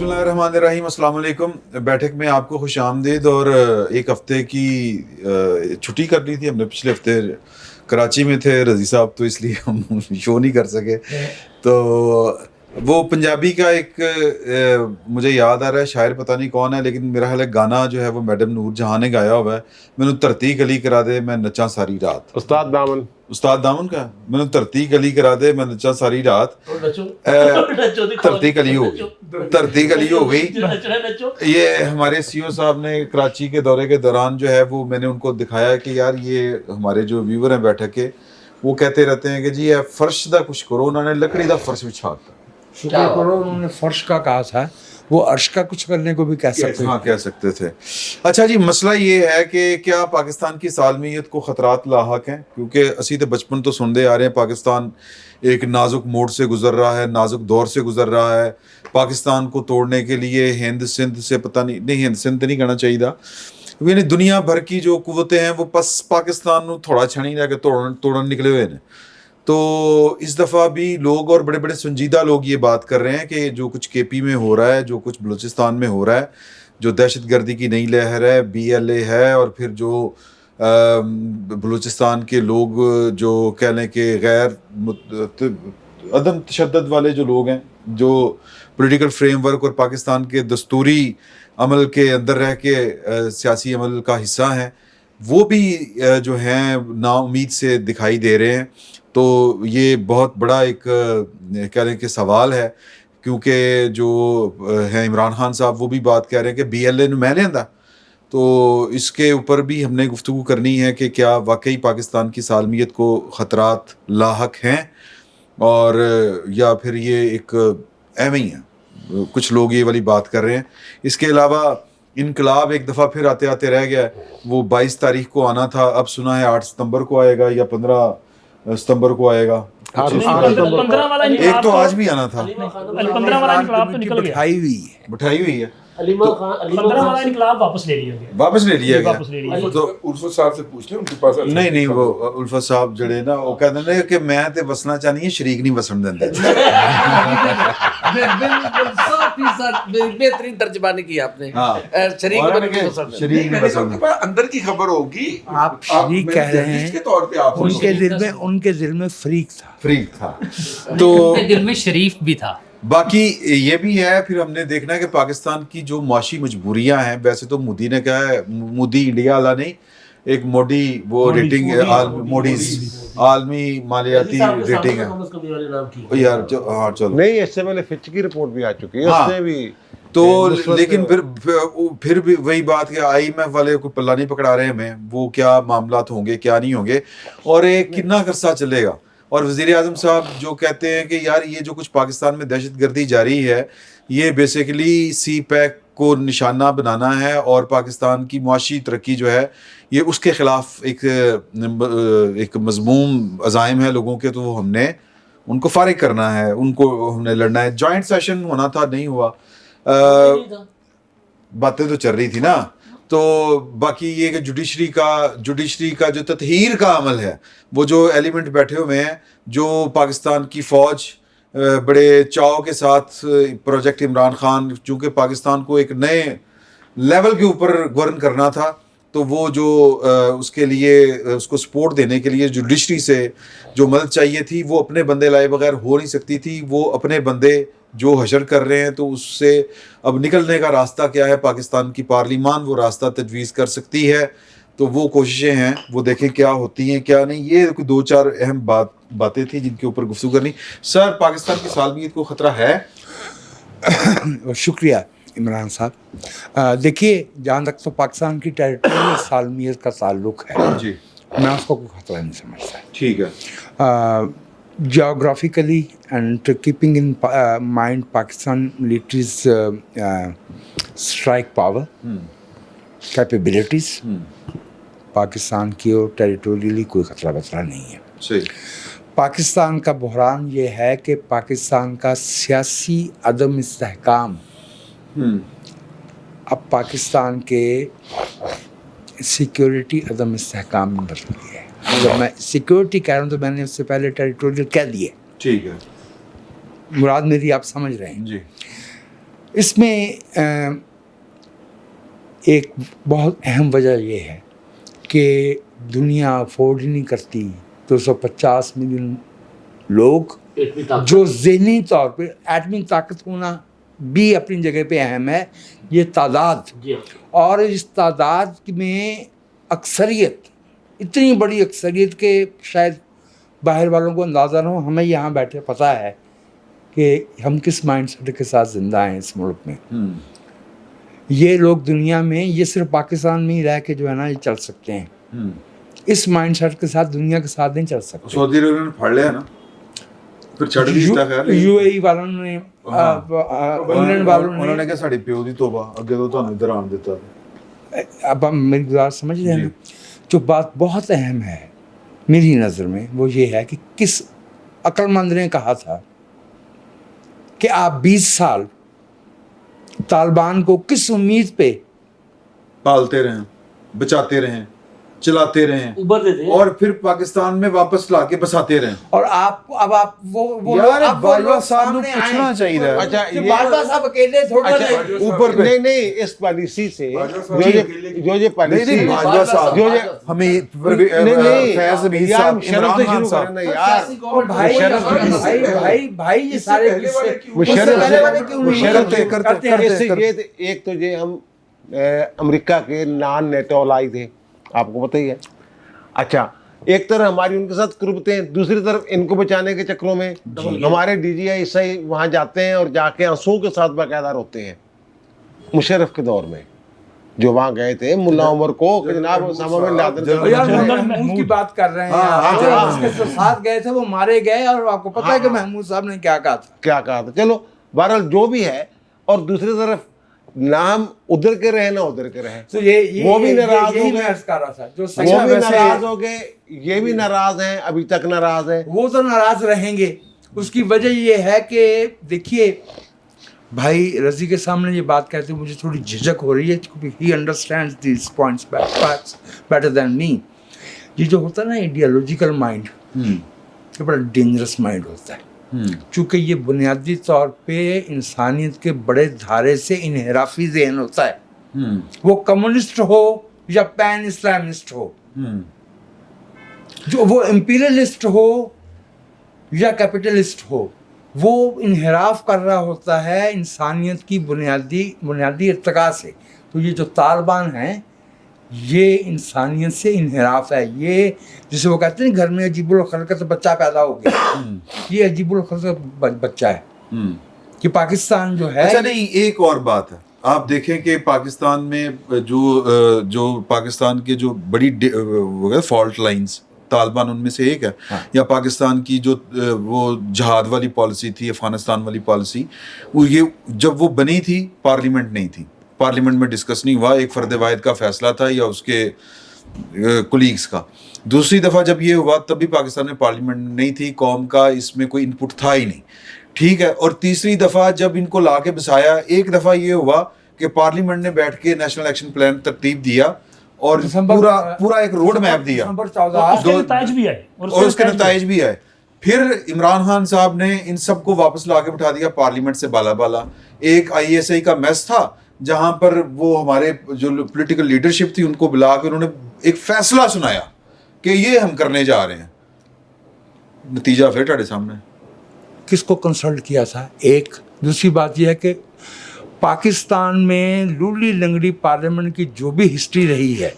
بسم اللہ الرحمن الرحیم. السلام علیکم. بیٹھک میں آپ کو خوش آمدید. اور ایک ہفتے کی چھٹی کر لی تھی ہم نے. پچھلے ہفتے کراچی میں تھے رضی صاحب, تو اس لیے ہم شو نہیں کر سکے. تو وہ پنجابی کا ایک مجھے یاد آ رہا ہے, شاعر پتہ نہیں کون ہے, لیکن میرا خیال ہے گانا جو ہے وہ میڈم نور جہاں نے گایا ہوا ہے. مینوں دھرتی گلی کرا دے میں نچاں ساری رات. استاد دامن کا مینوں دھرتی گلی کرا دے میں نچاں ساری رات. دھرتی گلی ہو گئی, دھرتی گلی ہو گئی. یہ ہمارے سی او صاحب نے کراچی کے دورے کے دوران جو ہے وہ میں نے ان کو دکھایا کہ یار یہ ہمارے جو ویور ہیں بیٹھک کے, وہ کہتے رہتے ہیں کہ جی فرش دا کچھ کرو, انہوں نے لکڑی دا فرش بچھا تا. شکر کرو انہوں نے فرش کا کہا تھا, وہ عرش کا کچھ کرنے کو بھی کہہ سکتے. ہاں کہہ سکتے تھے. اچھا جی, مسئلہ یہ ہے کہ کیا پاکستان کی سالمیت کو خطرات لاحق ہیں؟ کیونکہ اسی تو بچپن تو سنتے آ رہے ہیں پاکستان ایک نازک موڑ سے گزر رہا ہے, نازک دور سے گزر رہا ہے. پاکستان کو توڑنے کے لیے ہند سندھ سے پتہ نہیں ہند سندھ نہیں کہنا چاہیے تھا, یعنی دنیا بھر کی جو قوتیں ہیں وہ بس پاکستان نو تھوڑا چھڑی لے کے توڑن نکلے ہوئے ہیں. تو اس دفعہ بھی لوگ اور بڑے بڑے سنجیدہ لوگ یہ بات کر رہے ہیں کہ جو کچھ کے پی میں ہو رہا ہے, جو کچھ بلوچستان میں ہو رہا ہے, جو دہشت گردی کی نئی لہر ہے, بی ایل اے ہے, اور پھر جو بلوچستان کے لوگ جو کہہ لیں کہ غیر عدم تشدد والے جو لوگ ہیں, جو پولیٹیکل فریم ورک اور پاکستان کے دستوری عمل کے اندر رہ کے سیاسی عمل کا حصہ ہیں, وہ بھی جو ہیں نا امید سے دکھائی دے رہے ہیں. تو یہ بہت بڑا ایک کہہ لیں کہ سوال ہے, کیونکہ جو ہیں عمران خان صاحب وہ بھی بات کہہ رہے ہیں کہ بی ایل اے نو میں لیندا. تو اس کے اوپر بھی ہم نے گفتگو کرنی ہے کہ کیا واقعی پاکستان کی سالمیت کو خطرات لاحق ہیں, اور یا پھر یہ ایک اہم ہی ہے. کچھ لوگ یہ والی بات کر رہے ہیں. اس کے علاوہ انقلاب ایک دفعہ پھر آتے آتے رہ گیا. وہ 22 تاریخ کو آنا تھا, اب سنا ہے 8 ستمبر کو آئے گا یا 15 ستمبر کو آئے گا. ایک تو آج بھی آنا تھا. 15 والا انقلاب تو نکل گیا, بٹھائی ہوئی ہے. 15 والا انقلاب واپس لے لیا گیا. واپس لے لیا گیا. تو الفت صاحب سے پوچھ لیں ان کے پاس. نہیں وہ الفت صاحب جڑے نا وہ کہتے ہیں کہ میں تے وسنا چاہنی ہے, شریک نہیں وسن دیندے. بہترین ترجمانی کی آپ نے. شریک نہیں وسن. اندر کی خبر ہوگی, آپ شریک کہہ رہے ہیں, ان کے دل میں فریق تھا. تو دل میں شریف بھی تھا. باقی یہ بھی ہے, پھر ہم نے دیکھنا ہے کہ پاکستان کی جو معاشی مجبوریاں ہیں, ویسے تو مودی نے کہا ہے, مودی انڈیا والا نہیں, ایک موڈی وہ ریٹنگ موڈیز عالمی مالیاتی ریٹنگ ہے یار. ہاں چلو نہیں, اس سے پہلے فچ کی رپورٹ بھی آ چکی ہے, اس نے بھی تو, لیکن پھر بھی وہی بات کہ آئی ایم ایف والے کو پلہ نہیں پکڑا رہے ہمیں, وہ کیا معاملات ہوں گے کیا نہیں ہوں گے, اور ایک کتنا عرصہ چلے گا. اور وزیر اعظم صاحب جو کہتے ہیں کہ یار یہ جو کچھ پاکستان میں دہشت گردی جاری ہے, یہ بیسیکلی سی پیک کو نشانہ بنانا ہے, اور پاکستان کی معاشی ترقی جو ہے یہ اس کے خلاف ایک مذموم عزائم ہے لوگوں کے. تو وہ ہم نے ان کو فارغ کرنا ہے, ان کو ہم نے لڑنا ہے. جوائنٹ سیشن ہونا تھا, نہیں ہوا, باتیں تو چل رہی تھی نا. تو باقی یہ کہ جوڈیشری کا جو تطہیر کا عمل ہے, وہ جو ایلیمنٹ بیٹھے ہوئے ہیں, جو پاکستان کی فوج بڑے چاؤ کے ساتھ پروجیکٹ عمران خان, چونکہ پاکستان کو ایک نئے لیول کے اوپر گورن کرنا تھا, تو وہ جو اس کے لیے اس کو سپورٹ دینے کے لیے جوڈیشری سے جو مدد چاہیے تھی, وہ اپنے بندے لائے بغیر ہو نہیں سکتی تھی. وہ اپنے بندے جو حشر کر رہے ہیں, تو اس سے اب نکلنے کا راستہ کیا ہے؟ پاکستان کی پارلیمان وہ راستہ تجویز کر سکتی ہے. تو وہ کوششیں ہیں, وہ دیکھیں کیا ہوتی ہیں کیا نہیں. یہ 2-4 اہم باتیں تھیں جن کے اوپر گفتگو کرنی. سر, پاکستان کی سالمیت کو خطرہ ہے؟ شکریہ عمران صاحب. دیکھیے, جہاں تک تو پاکستان کی ٹیریٹوریل سالمیت کا تعلق ہے, جی میں اس کو کوئی خطرہ نہیں سمجھتا. ٹھیک ہے. Geographically and keeping in mind Pakistan military's strike power, capabilities, Pakistan کی اور ٹیریٹوریلی کوئی خطرہ بطرہ نہیں ہے. صحیح. پاکستان کا بحران یہ ہے کہ پاکستان کا سیاسی عدم استحکام اب پاکستان کے سیکیورٹی عدم استحکام میں بدل گیا ہے. جب میں سیکیورٹی کہہ رہا ہوں تو میں نے اس سے پہلے ٹیریٹوریل کہہ دیے. ٹھیک ہے, مراد میری آپ سمجھ رہے ہیں. جی. اس میں ایک بہت اہم وجہ یہ ہے کہ دنیا افورڈ ہی نہیں کرتی 250 ملین لوگ جو ذہنی طور پہ ایٹمی طاقت ہونا بھی اپنی جگہ پہ اہم ہے، یہ تعداد، اور اس تعداد میں اکثریت اتنی بڑی اکثریت کہ شاید باہر والوں کو اندازہ نہ ہو، ہمیں یہاں بیٹھے پتہ ہے کہ ہم کس مائنڈ سیٹ کے ساتھ زندہ ہیں اس ملک میں. یہ لوگ دنیا میں، یہ صرف پاکستان میں ہی رہ کے جو ہے نا یہ چل سکتے ہیں، اس مائنڈ سیٹ کے ساتھ دنیا کے ساتھ نہیں چل سکتے. سعودی عرب نے پھاڑ لیا نا، پھر چڑھ بھی دیتا خیر یو اے ای والوں نے، انگلینڈ والوں انہوں نے کہا ساڑی پیو دی توبہ اگے تو تانوں ادھر آن دیتا. اب ہم میری گزارش سمجھ رہے ہیں. جو بات بہت اہم ہے میری نظر میں وہ یہ ہے کہ کس عقل مند نے کہا تھا کہ آپ 20 سال طالبان کو کس امید پہ پالتے رہیں، بچاتے رہیں، چلاتے رہیں، ابھرتے تھے، اور پھر پاکستان میں واپس لا کے بساتے رہیں. اور آپ کو اب آپ وہ یار باجوہ صاحب نے پوچھنا چاہیے تھا. اچھا باجوہ صاحب اکیلے تھوڑا اوپر پہ نہیں اس پالیسی سے جو یہ پالیسی باجوہ صاحب جو ہمیں نہیں فیض عبید یار صاحب، شرف سے عمران شروع خان کرنا یار. بھائی یہ سارے ایک تو یہ ہم امریکہ کے نان نیٹو الائی تھے، آپ کو پتہ ہی ہے. اچھا ایک طرح ہماری ان کے ساتھ قربتیں ہیں، دوسری طرف ان کو بچانے کے چکروں میں ہمارے ڈی جی آئی عیسائی وہاں جاتے ہیں اور جا کے آنسوؤں کے ساتھ باقاعدہ روتے ہیں. مشرف کے دور میں جو وہاں گئے تھے ملا عمر کو کہ جناب اسامہ بن لادن محمود کی بات کر رہے ہیں، اس کے ساتھ گئے تھے وہ مارے گئے، اور آپ کو پتہ ہے کہ محمود صاحب نے کیا کہا تھا. چلو بہرحال جو بھی ہے. اور دوسری طرف نہ ہم ادھر کے رہے نہ ادھر کے رہے، وہ بھی ناراض ہو گئے، وہ بھی ناراض ہو گئے، یہ بھی ناراض ہیں، ابھی تک ناراض ہیں. وہ تو ناراض رہیں گے. اس کی وجہ یہ ہے کہ دیکھیے بھائی رضی کے سامنے یہ بات کہتے مجھے تھوڑی جھجک ہو رہی ہے کیونکہ he understands these points better than me. یہ جو ہوتا ہے نا ایڈیالوجیکل مائنڈ، یہ بڑا ڈینجرس مائنڈ ہوتا ہے، چونکہ یہ بنیادی طور پہ انسانیت کے بڑے دھارے سے انحرافی ذہن ہوتا ہے. وہ کمیونسٹ ہو یا پین اسلامسٹ ہو، جو وہ امپیریلسٹ ہو یا کیپٹلسٹ ہو، وہ انحراف کر رہا ہوتا ہے انسانیت کی بنیادی ارتقاء سے. تو یہ جو طالبان ہیں یہ انسانیت سے انحراف ہے. یہ جسے وہ کہتے ہیں گھر میں عجیب الخلقت بچہ پیدا ہو گیا، یہ عجیب الخلقت بچہ ہے کہ پاکستان جو ہے. اچھا نہیں، ایک اور بات ہے، آپ دیکھیں کہ پاکستان میں جو پاکستان کے جو بڑی فالٹ لائنز طالبان ان میں سے ایک ہے، یا پاکستان کی جو وہ جہاد والی پالیسی تھی، افغانستان والی پالیسی، وہ یہ جب وہ بنی تھی پارلیمنٹ نہیں تھی، پارلیمنٹ میں ڈسکس نہیں ہوا، ایک فرد واحد کا فیصلہ تھا یا اس کے کولیگز کا. دوسری دفعہ جب یہ ہوا تب بھی پاکستان میں پارلیمنٹ نہیں تھی، قوم کا اس میں کوئی انپٹ تھا ہی نہیں، ٹھیک ہے. اور تیسری دفعہ جب ان کو لا کے بسایا، ایک دفعہ یہ ہوا کہ پارلیمنٹ نے بیٹھ کے نیشنل ایکشن پلان ترتیب دیا اور پورا ایک روڈ میپ دیا، اور اس کے نتائج بھی آئے. پھر عمران خان صاحب نے ان سب کو واپس لا کے بٹھا دیا پارلیمنٹ سے بالا. ایک آئی ایس آئی کا میس تھا جہاں پر وہ ہمارے جو پولیٹیکل لیڈرشپ تھی ان کو بلا کے انہوں نے ایک فیصلہ سنایا کہ یہ ہم کرنے جا رہے ہیں. نتیجہ پھر تہاڈے سامنے. کس کو کنسلٹ کیا تھا؟ ایک. دوسری بات یہ ہے کہ پاکستان میں لولی لنگڑی پارلیمنٹ کی جو بھی ہسٹری رہی ہے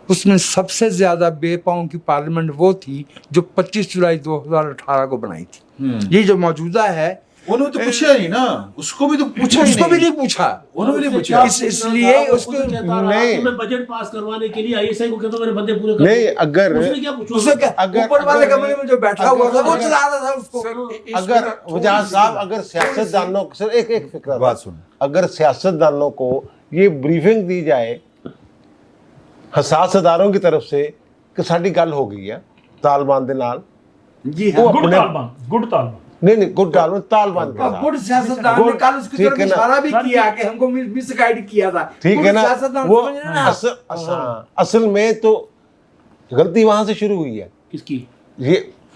اس میں سب سے زیادہ بے پاؤں کی پارلیمنٹ وہ تھی جو 25 جولائی 2018 کو بنائی تھی. یہ جو موجودہ ہے انہوں نے تو پوچھا نہیں نا، اس کو بھی تو پوچھا، اس کو بھی نہیں پوچھا، انہوں نے نہیں پوچھا. اس لیے اس کو نہیں بجٹ پاس کروانے کے لیے آئی ایس آئی کو کہتا میرے بندے پورے کر نہیں. اگر اوپر والے کمرے میں جو بیٹھا ہوا تھا وہ چلا رہا تھا اس کو. اگر وجاہت صاحب اگر سیاست دانوں سر ایک فکر بات سن، اگر سیاست دانوں کو یہ بریفنگ دی جائے حساس اداروں کی طرف سے کہ ساڈی گل ہو گئی ہے طالبان دے نال، جی وہ ہاں، گڈ طالبان نہیں گڈ طالبان کے ساتھ گڈ سیاستدان نے کل اس کی طرف اشارہ بھی کیا کہ ہم کو مس گائیڈ کیا تھا. ٹھیک ہے نا. وہ اصل میں تو غلطی وہاں سے شروع ہوئی ہے. کس کی؟ یہ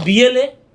BLA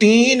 3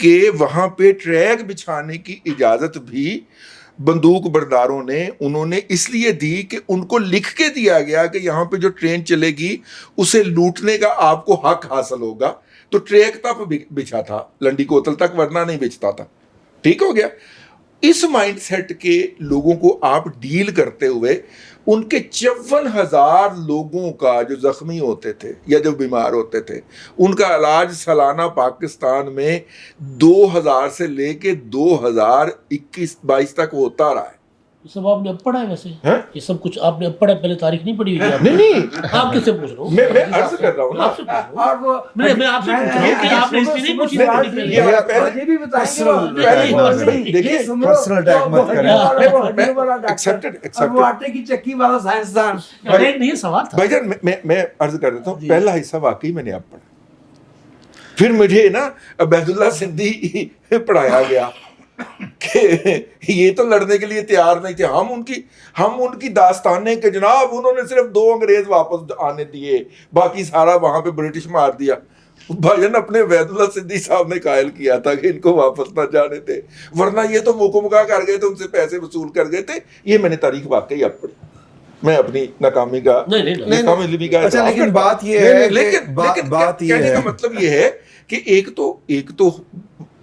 کہ وہاں پہ ٹریک بچھانے کی اجازت بھی بندوق برداروں نے انہوں نے اس لیے دی کہ ان کو لکھ کے دیا گیا کہ یہاں پہ جو ٹرین چلے گی اسے لوٹنے کا آپ کو حق حاصل ہوگا، تو ٹریک تک بچھا تھا لنڈی کوتل تک، ورنہ نہیں بچتا تھا. ٹھیک ہو گیا. اس مائنڈ سیٹ کے لوگوں کو آپ ڈیل کرتے ہوئے ان کے 54,000 لوگوں کا جو زخمی ہوتے تھے یا جو بیمار ہوتے تھے ان کا علاج سالانہ پاکستان میں 2000 سے لے کے 2021-22 تک ہوتا رہا ہے. یہ سب آپ نے اب پڑھا ہے ویسے؟ یہ سب کچھ آپ نے اب پڑھا ہے، پہلے تاریخ نہیں پڑھی ہوئی ہے؟ نہیں آپ کس سے پوچھ رہا ہوں؟ میں عرض کر رہا ہوں نا. آپ سے پوچھ رہا ہوں. میں آپ سے پوچھ رہا ہوں کہ آپ نے ہسٹری نہیں پوچھی تھی یہ پہلے یہ بھی بتائیں دیکھیے پرسنل اٹیک مت کریں. ایکسپٹڈ وہ آٹے کی چکی والا سائنسدان. نہیں سوال تھا بھائی جان میں عرض کر دیتا ہوں. پہلا حصہ واقعی میں نے آپ پڑھا، پھر مجھے نا عبید اللہ سندھی پڑھایا گیا کہ یہ تو لڑنے کے لیے تیار نہیں تھے. ہم ان کی داستانیں کہ جناب انہوں نے صرف 2 انگریز واپس آنے دیے، باقی سارا وہاں پہ برٹش مار دیا. بھائی جان اپنے عبید اللہ سندھی صاحب نے قائل کیا تھا کہ ان کو واپس نہ جانے دے، ورنہ یہ تو موقع کر گئے تھے، ان سے پیسے وصول کر گئے تھے. یہ میں نے تاریخ واقعی اب پڑھی. میں اپنی ناکامی کا اچھا لیکن بات یہ ہے، لیکن کہنے کا مطلب یہ ہے کہ ایک تو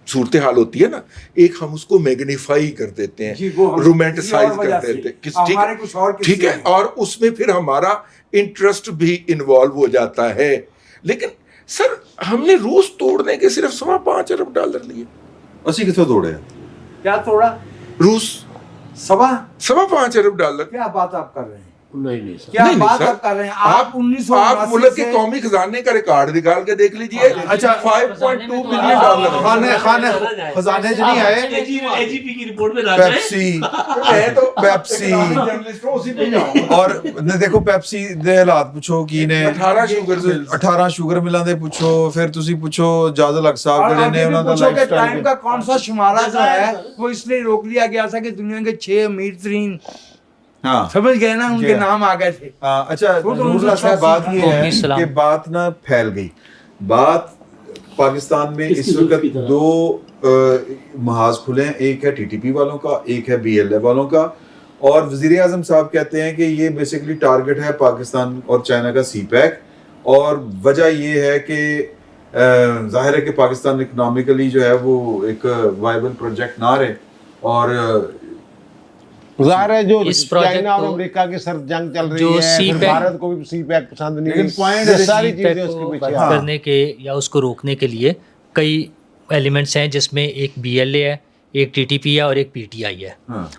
صورتحال ہوتی ہے نا، ایک ہم اس کو میگنیفائی کر دیتے ہیں، رومانٹیسائز کر دیتے ہیں، ٹھیک ہے، اور اس میں پھر ہمارا انٹرسٹ بھی انوالو ہو جاتا ہے. لیکن سر ہم نے روس توڑنے کے صرف $5.25 ارب لیے. اسی کتوں توڑے کیا توڑا؟ روس $5.25 ارب. کیا بات آپ کر رہے ہیں؟ نہیں سر، کیا بات آپ کر رہے ہیں؟ آپ آپ ملک کے قومی خزانے کا ریکارڈ نکال کے دیکھ لیجئے. اچھا $5.2 بلین خانے خزانے سے نہیں آئے. اے جی پی کی رپورٹ میں نہ جائیں. پیپسی اور دیکھو پیپسی دے حالات پوچھو کی نے 18 شوگر ملاں دے پوچھو، پھر تسی پوچھو جاز الحق صاحب جڑے نے انہاں دا لائف ٹائم کا کون سا شمارہ جو ہے وہ اس لیے روک لیا گیا تھا کہ دنیا کے 6 امیر ترین، ہاں سمجھ گئے نا، ان کے نام آ گئے تھے. اچھا نور اللہ صاحب بات یہ ہے کہ بات نہ پھیل گئی. بات پاکستان میں اس وقت 2 محاذ کھلے ہیں، ایک ہے ٹی ٹی پی والوں کا، ایک ہے بی ایل اے والوں کا. اور وزیر اعظم صاحب کہتے ہیں کہ یہ بیسیکلی ٹارگٹ ہے پاکستان اور چائنا کا سی پیک. اور وجہ یہ ہے کہ ظاہر ہے کہ پاکستان اکنامکلی جو ہے وہ ایک وائبل پروجیکٹ نہ رہے. اور ظاہر ہے جو چائنا اور امریکہ کی سر جنگ چل رہی ہے، بھارت کو بھی سی پیک پسند نہیں. لیکن پوائنٹ ساری چیزیں اس کے پیچھے کرنے کے یا اس کو روکنے کے لیے کئی ایلیمنٹس ہیں، جس میں ایک بی ایل اے ہے، ایک ٹی ٹی پی ہے اور ایک پی ٹی آئی ہے.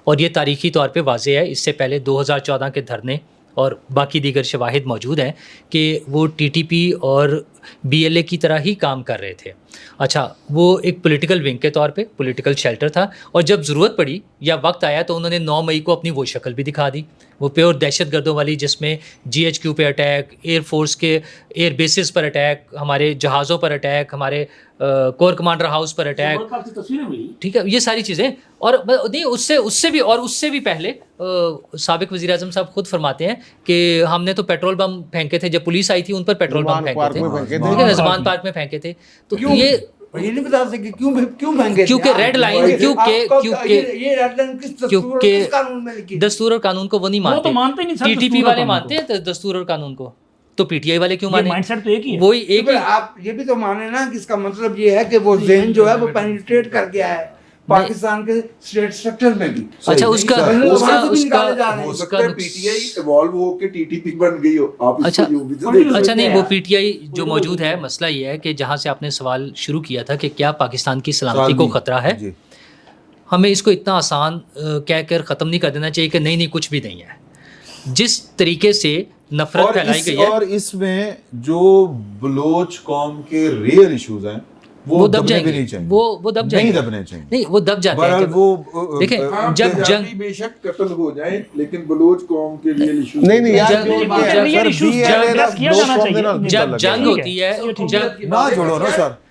اور یہ تاریخی طور پہ واضح ہے، اس سے پہلے 2014 کے دھرنے اور باقی دیگر شواہد موجود ہیں کہ وہ ٹی ٹی پی اور بی ایل اے کی طرح ہی کام کر رہے تھے. اچھا وہ ایک پولیٹیکل ونگ کے طور پہ پولیٹیکل شیلٹر تھا، اور جب ضرورت پڑی یا وقت آیا تو انہوں نے 9 مئی کو اپنی وہ شکل بھی دکھا دی، وہ پیور دہشت گردوں والی، جس میں جی ایچ کیو پہ اٹیک، ایئر فورس کے ایئر بیسز پر اٹیک، ہمارے جہازوں پر اٹیک، ہمارے کور کمانڈر ہاؤس پر اٹیک، ٹھیک ہے، یہ ساری چیزیں. اور نہیں اس سے بھی پہلے سابق وزیر اعظم صاحب خود فرماتے ہیں کہ ہم نے تو پیٹرول بم پھینکے تھے، جب پولیس آئی تھی ان پر پیٹرول بم پھینکے تھے، ٹھیک ہے، رضوان پارک میں پھینکے تھے. تو یہ نہیں بتا سکتے کیوں پھینکے، کیونکہ ریڈ لائن، کیونکہ دستور اور قانون کو وہ نہیں مانتے. ٹی ٹی پی والے مانتے ہیں دستور اور قانون کو، تو پی ٹی آئی والے کیوں مانے؟ مائنڈ سیٹ تو ایک ہی ہے. وہی ایک ہی. آپ یہ بھی تو مانے نا کہ اس کا مطلب یہ ہے کہ وہ ذہن جو ہے وہ پینیٹریٹ کر گیا ہے پاکستان کے اسٹیٹ سٹرکچر میں بھی. اچھا اس کا ہو سکتا ہے پی ٹی آئی ایوالو ہو کے ٹی ٹی پی بن گئی ہو. اچھا نہیں، وہ پی ٹی آئی جو موجود ہے، مسئلہ یہ ہے کہ جہاں سے آپ نے سوال شروع کیا تھا کہ کیا پاکستان کی سلامتی کو خطرہ ہے، ہمیں اس کو اتنا آسان کہہ کر ختم نہیں کر دینا چاہیے کہ نہیں کچھ بھی نہیں ہے. جس طریقے سے نفرت پھیلائی گئی ہے، اور اس میں جو بلوچ قوم کے ریئل ایشوز ہیں وہ دب جائیں گے، وہ دب جائیں گے، نہیں دبنے چاہیے، نہیں وہ دب جاتے ہیں. وہ دیکھیں جب جنگ بے شک قتل ہو جائیں لیکن بلوچ قوم کے لیے ایشوز جب جنگ ہوتی ہے، نہ جوڑو نا سر.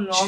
9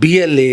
BLA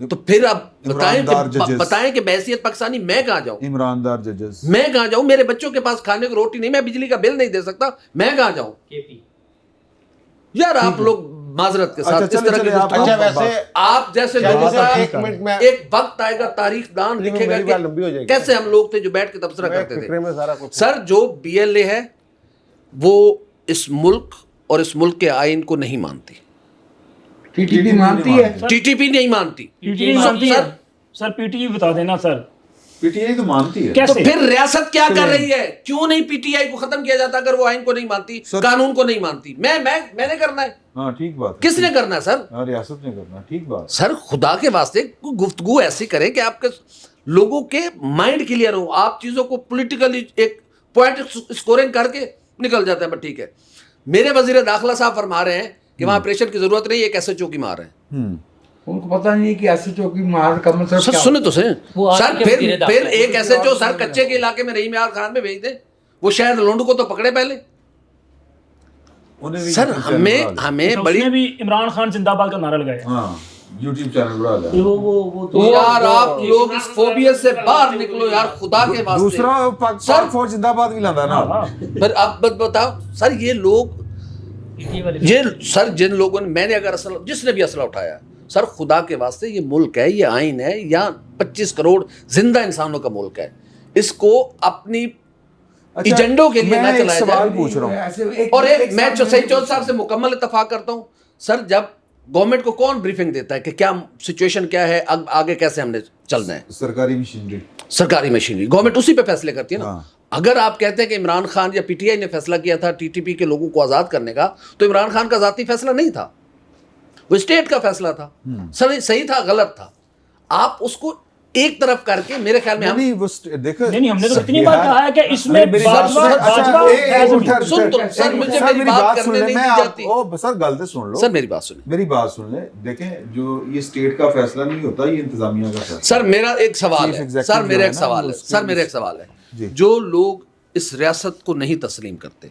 تو پھر اب عمراندار judges. بتائیں کہ بحیثیت پاکستانی میں کہاں جاؤں؟ عمراندار ججز. میں کہاں جاؤں؟ میرے بچوں کے پاس کھانے کو روٹی نہیں، میں بجلی کا بل نہیں دے سکتا، میں کہاں جاؤں؟ یار آپ لوگ معذرت کے ساتھ اس طرح کی اچھا ویسے آپ جیسے لوگوں کا ایک وقت آئے گا، تاریخ دان لکھے گا کہ کیسے ہم لوگ تھے جو بیٹھ کے تبصرہ کرتے تھے. سر جو بی ایل اے ہے وہ اس ملک اور اس ملک کے آئین کو نہیں مانتی، ٹی ٹی پی مانتی ہے، ٹی ٹی پی نہیں مانتی. سر پی ٹی آئی بتا دینا سر، پی ٹی آئی تو مانتی ہے. تو کیسے؟ پھر ریاست کیا کر رہی ہے؟ کیوں نہیں پی ٹی آئی کو ختم کیا جاتا اگر وہ آئین کو نہیں مانتی، قانون کو نہیں مانتی؟ میں نے کرنا ہے. ہاں ٹھیک بات. کس نے کرنا ہے سر؟ ریاست نے کرنا. ٹھیک بات. سر خدا کے واسطے گفتگو ایسی کریں کہ آپ کے لوگوں کے مائنڈ کلیئر ہو. آپ چیزوں کو پولیٹیکلی ایک پوائنٹ اسکورنگ کر کے نکل جاتے ہیں. بٹ ٹھیک ہے، میرے وزیر داخلہ صاحب فرما رہے ہیں کہ وہاں آپریشن کی ضرورت نہیں، ایک ایسے چوکی مار رہے ہیں. ان کو پتہ نہیں کہ ایسے چوکی مار کا مطلب سر سنیں تو سر پھر ایک ایسے جو سر کچے کے علاقے میں رحیم یار خان میں بھیج دیں، وہ شاید لونڈ کو تو پکڑے پہلے. سر ہمیں بڑی بھی عمران خان زندہ باد کا نعرہ لگایا. ہاں یوٹیوب چینل بڑھا لیا. یار آپ لوگ اس فوبیا سے باہر نکلو یار خدا کے واسطے. دوسرا پاکستان فوج زندہ باد بھی لاندہ نا. پھر اب بتاؤ سر یہ لوگ سر جن لوگوں نے، میں نے اگر جس نے بھی اسلحہ اٹھایا، سر خدا کے واسطے یہ ملک ہے، یہ آئین ہے، یا 25 کروڑ زندہ انسانوں کا ملک ہے، اس کو اپنی ایجنڈوں کے لیے نہ چلایا سوال جائے. پوچھ رہا ہوں. اور میں سعید چودھری صاحب سے مکمل اتفاق کرتا ہوں. سر جب گورنمنٹ کو کون بریفنگ دیتا ہے کہ کیا سچویشن کیا ہے، آگے کیسے ہم نے چلنا ہے؟ سرکاری مشینری. سرکاری مشینری گورنمنٹ اسی پہ فیصلے کرتی ہے نا. اگر آپ کہتے ہیں کہ عمران خان یا پی ٹی آئی نے فیصلہ کیا تھا ٹی ٹی پی کے لوگوں کو آزاد کرنے کا، تو عمران خان کا ذاتی فیصلہ نہیں تھا، وہ اسٹیٹ کا فیصلہ تھا. سر صحیح تھا غلط تھا، آپ اس کو ایک طرف کر کے میرے خیال میں ہم نہیں ہم نے تو اتنی بار کہا ہے کہ اس میں سر مجھے میری بات کرنے نہیں دی جاتی. سر غلطی سن لو. سر میری بات سنیں. میری بات سن لیں. دیکھیں جو یہ اسٹیٹ کا فیصلہ نہیں ہوتا، یہ انتظامیہ کا فیصلہ. سر میرا ایک سوال ہے، سر میرا ایک سوال ہے، جو لوگ اس ریاست کو نہیں تسلیم کرتے،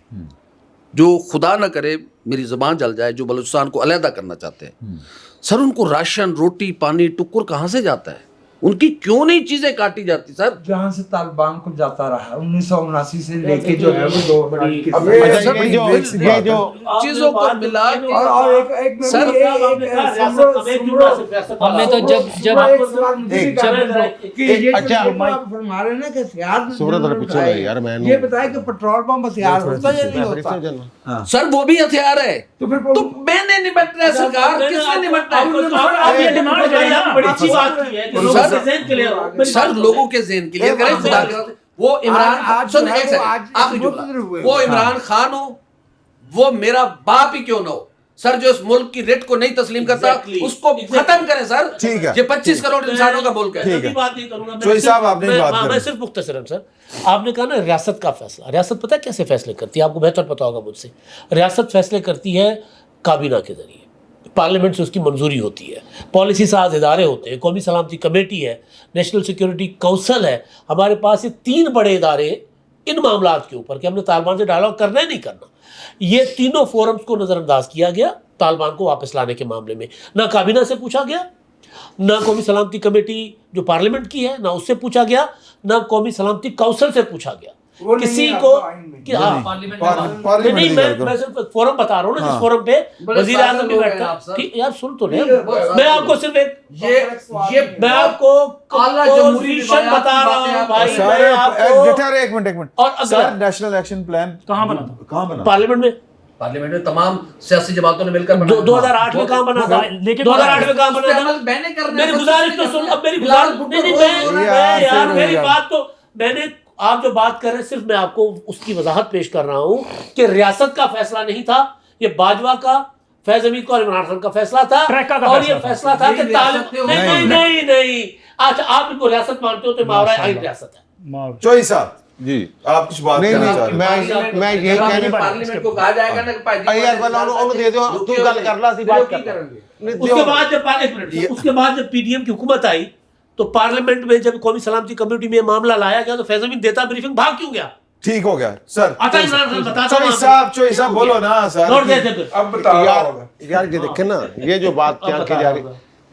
جو خدا نہ کرے میری زبان جل جائے، جو بلوچستان کو علیحدہ کرنا چاہتے ہیں، سر ان کو راشن، روٹی، پانی، ٹکر کہاں سے جاتا ہے؟ ان کی کیوں نہیں چیزیں کاٹی جاتی؟ سر جہاں سے طالبان کو جاتا رہا 1979 سے لے کے جو ہے وہ چیزوں کو ملا کے ہم نے تو جب یہ بتایا کہ پیٹرول پمپ ہتھیار ہوتا یا نہیں ہوتا. سر وہ بھی ہتھیار ہے، تو میں نے نمٹنا ہے، سرکار کس نے نمٹنا ہے؟ سر لوگوں کے ذہن کلیئر کریں خدا کے واسطے. وہ عمران خان ہو، وہ میرا باپ ہی کیوں نہ ہو، سر جو اس ملک کی ریٹ کو نہیں تسلیم کرتا اس کو ختم کریں. سر یہ 25 کروڑ انسانوں کا ملک ہے. میں صرف مختصراً سر آپ نے کہا نا ریاست کا فیصلہ، ریاست پتہ ہے کیسے فیصلے کرتی ہے؟ آپ کو بہتر پتا ہوگا مجھ سے. ریاست فیصلے کرتی ہے کابینہ کے ذریعے، پارلیمنٹ سے اس کی منظوری ہوتی ہے، پالیسی ساز ادارے ہوتے ہیں، قومی سلامتی کمیٹی ہے، نیشنل سیکیورٹی کونسل ہے. ہمارے پاس یہ 3 بڑے ادارے ان معاملات کے اوپر کہ ہم نے طالبان سے ڈائیلاگ کرنا ہے نہیں کرنا، یہ تینوں فورمز کو نظر انداز کیا گیا طالبان کو واپس لانے کے معاملے میں. نہ کابینہ سے پوچھا گیا، نہ قومی سلامتی کمیٹی جو پارلیمنٹ کی ہے نہ اس سے پوچھا گیا، نہ قومی سلامتی کونسل سے پوچھا گیا کسی کو. نہیں میں صرف فورم بتا رہا ہوں نا جس فورم پہ وزیر اعظم بھی بیٹھا. یار سن تو لیں، میں آپ کو صرف ایک میں آپ کو پوزیشن بتا رہا ہوں بھائی. میں آپ کو ایک منٹ اور سر نیشنل ایکشن پلان کہاں بنا؟ پارلیمنٹ میں تمام سیاسی جماعتوں نے مل کر 2008 میں کہاں بنا تھا، لیکن 2008 میں کہاں بنا تھا؟ میری گزارش تو سن، اب میری بات تو میں نے آپ جو بات کر رہے ہیں صرف میں آپ کو اس کی وضاحت پیش کر رہا ہوں کہ ریاست کا فیصلہ نہیں تھا، یہ باجوہ کا، فیض حمید کا اور عمران خان کا فیصلہ تھا. اور یہ فیصلہ تھا کہ نہیں اچھا آپ ان کو ریاست مانتے ہو تو ماورائے آئین ریاست ہے. چوئی صاحب جی آپ کچھ بات کرنا چاہ رہے ہیں؟ میں یہ کہنے پارلیمنٹ کو کہا جائے گا نا کہ یار والا انہوں دے دو تو گل کر لا سی بات کر. اس کے بعد جب پی ڈی ایم کی حکومت آئی تو پارلیمنٹ میں جب قومی سلامتی کمیٹی میں معاملہ لایا گیا تو فیض حمید دیتا بریفنگ بھاگ کیوں گیا؟ ٹھیک ہو گیا سر. چوئی صاحب بولو نا سر. یار یہ دیکھیں نا یہ جو بات کیا کی جا رہی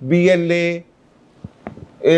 BLA,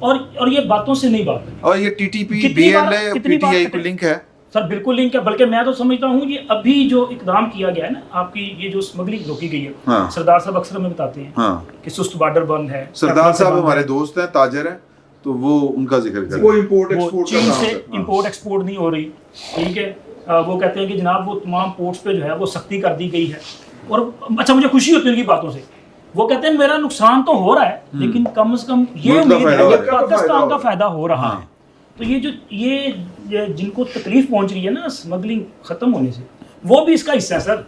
اور یہ باتوں سے نہیں بات ہے. اور یہ ٹی ٹی پی کتنی بی بار- ایل اے کتنی پی بار ٹی آئی کو کٹے؟ لنک ہے. سر بالکل لنک ہے, بلکہ میں تو سمجھتا ہوں یہ ابھی جو اقدام کیا گیا ہے نا, آپ کی یہ جو اسمگلنگ روکی گئی ہے, ہاں. سردار صاحب اکثر ہمیں بتاتے ہیں ہاں, کہ سست بارڈر بند ہے. سردار صاحب بند ہمارے ہے. دوست ہیں, تاجر ہیں, تو وہ ان کا ذکر کریں. وہ امپورٹ وہ ایکسپورٹ چین کا سے کام ہے. امپورٹ ایکسپورٹ نہیں ہو رہی, ٹھیک ہے. وہ کہتے ہیں کہ جناب وہ تمام پورٹس پہ جو ہے وہ سختی کر دی گئی ہے. اور اچھا مجھے خوشی ہوتی ہے ان کی باتوں سے. وہ کہتے ہیں میرا نقصان تو ہو رہا ہے لیکن کم از کم یہ ملک کا امید فائدہ ہے ہو کہ رہا ہے. پاکستان کا فائدہ ہو رہا ہاں. ہے. تو یہ جن کو تکلیف پہنچ رہی ہے نا اسمگلنگ ختم ہونے سے, وہ بھی اس کا حصہ ہے سر.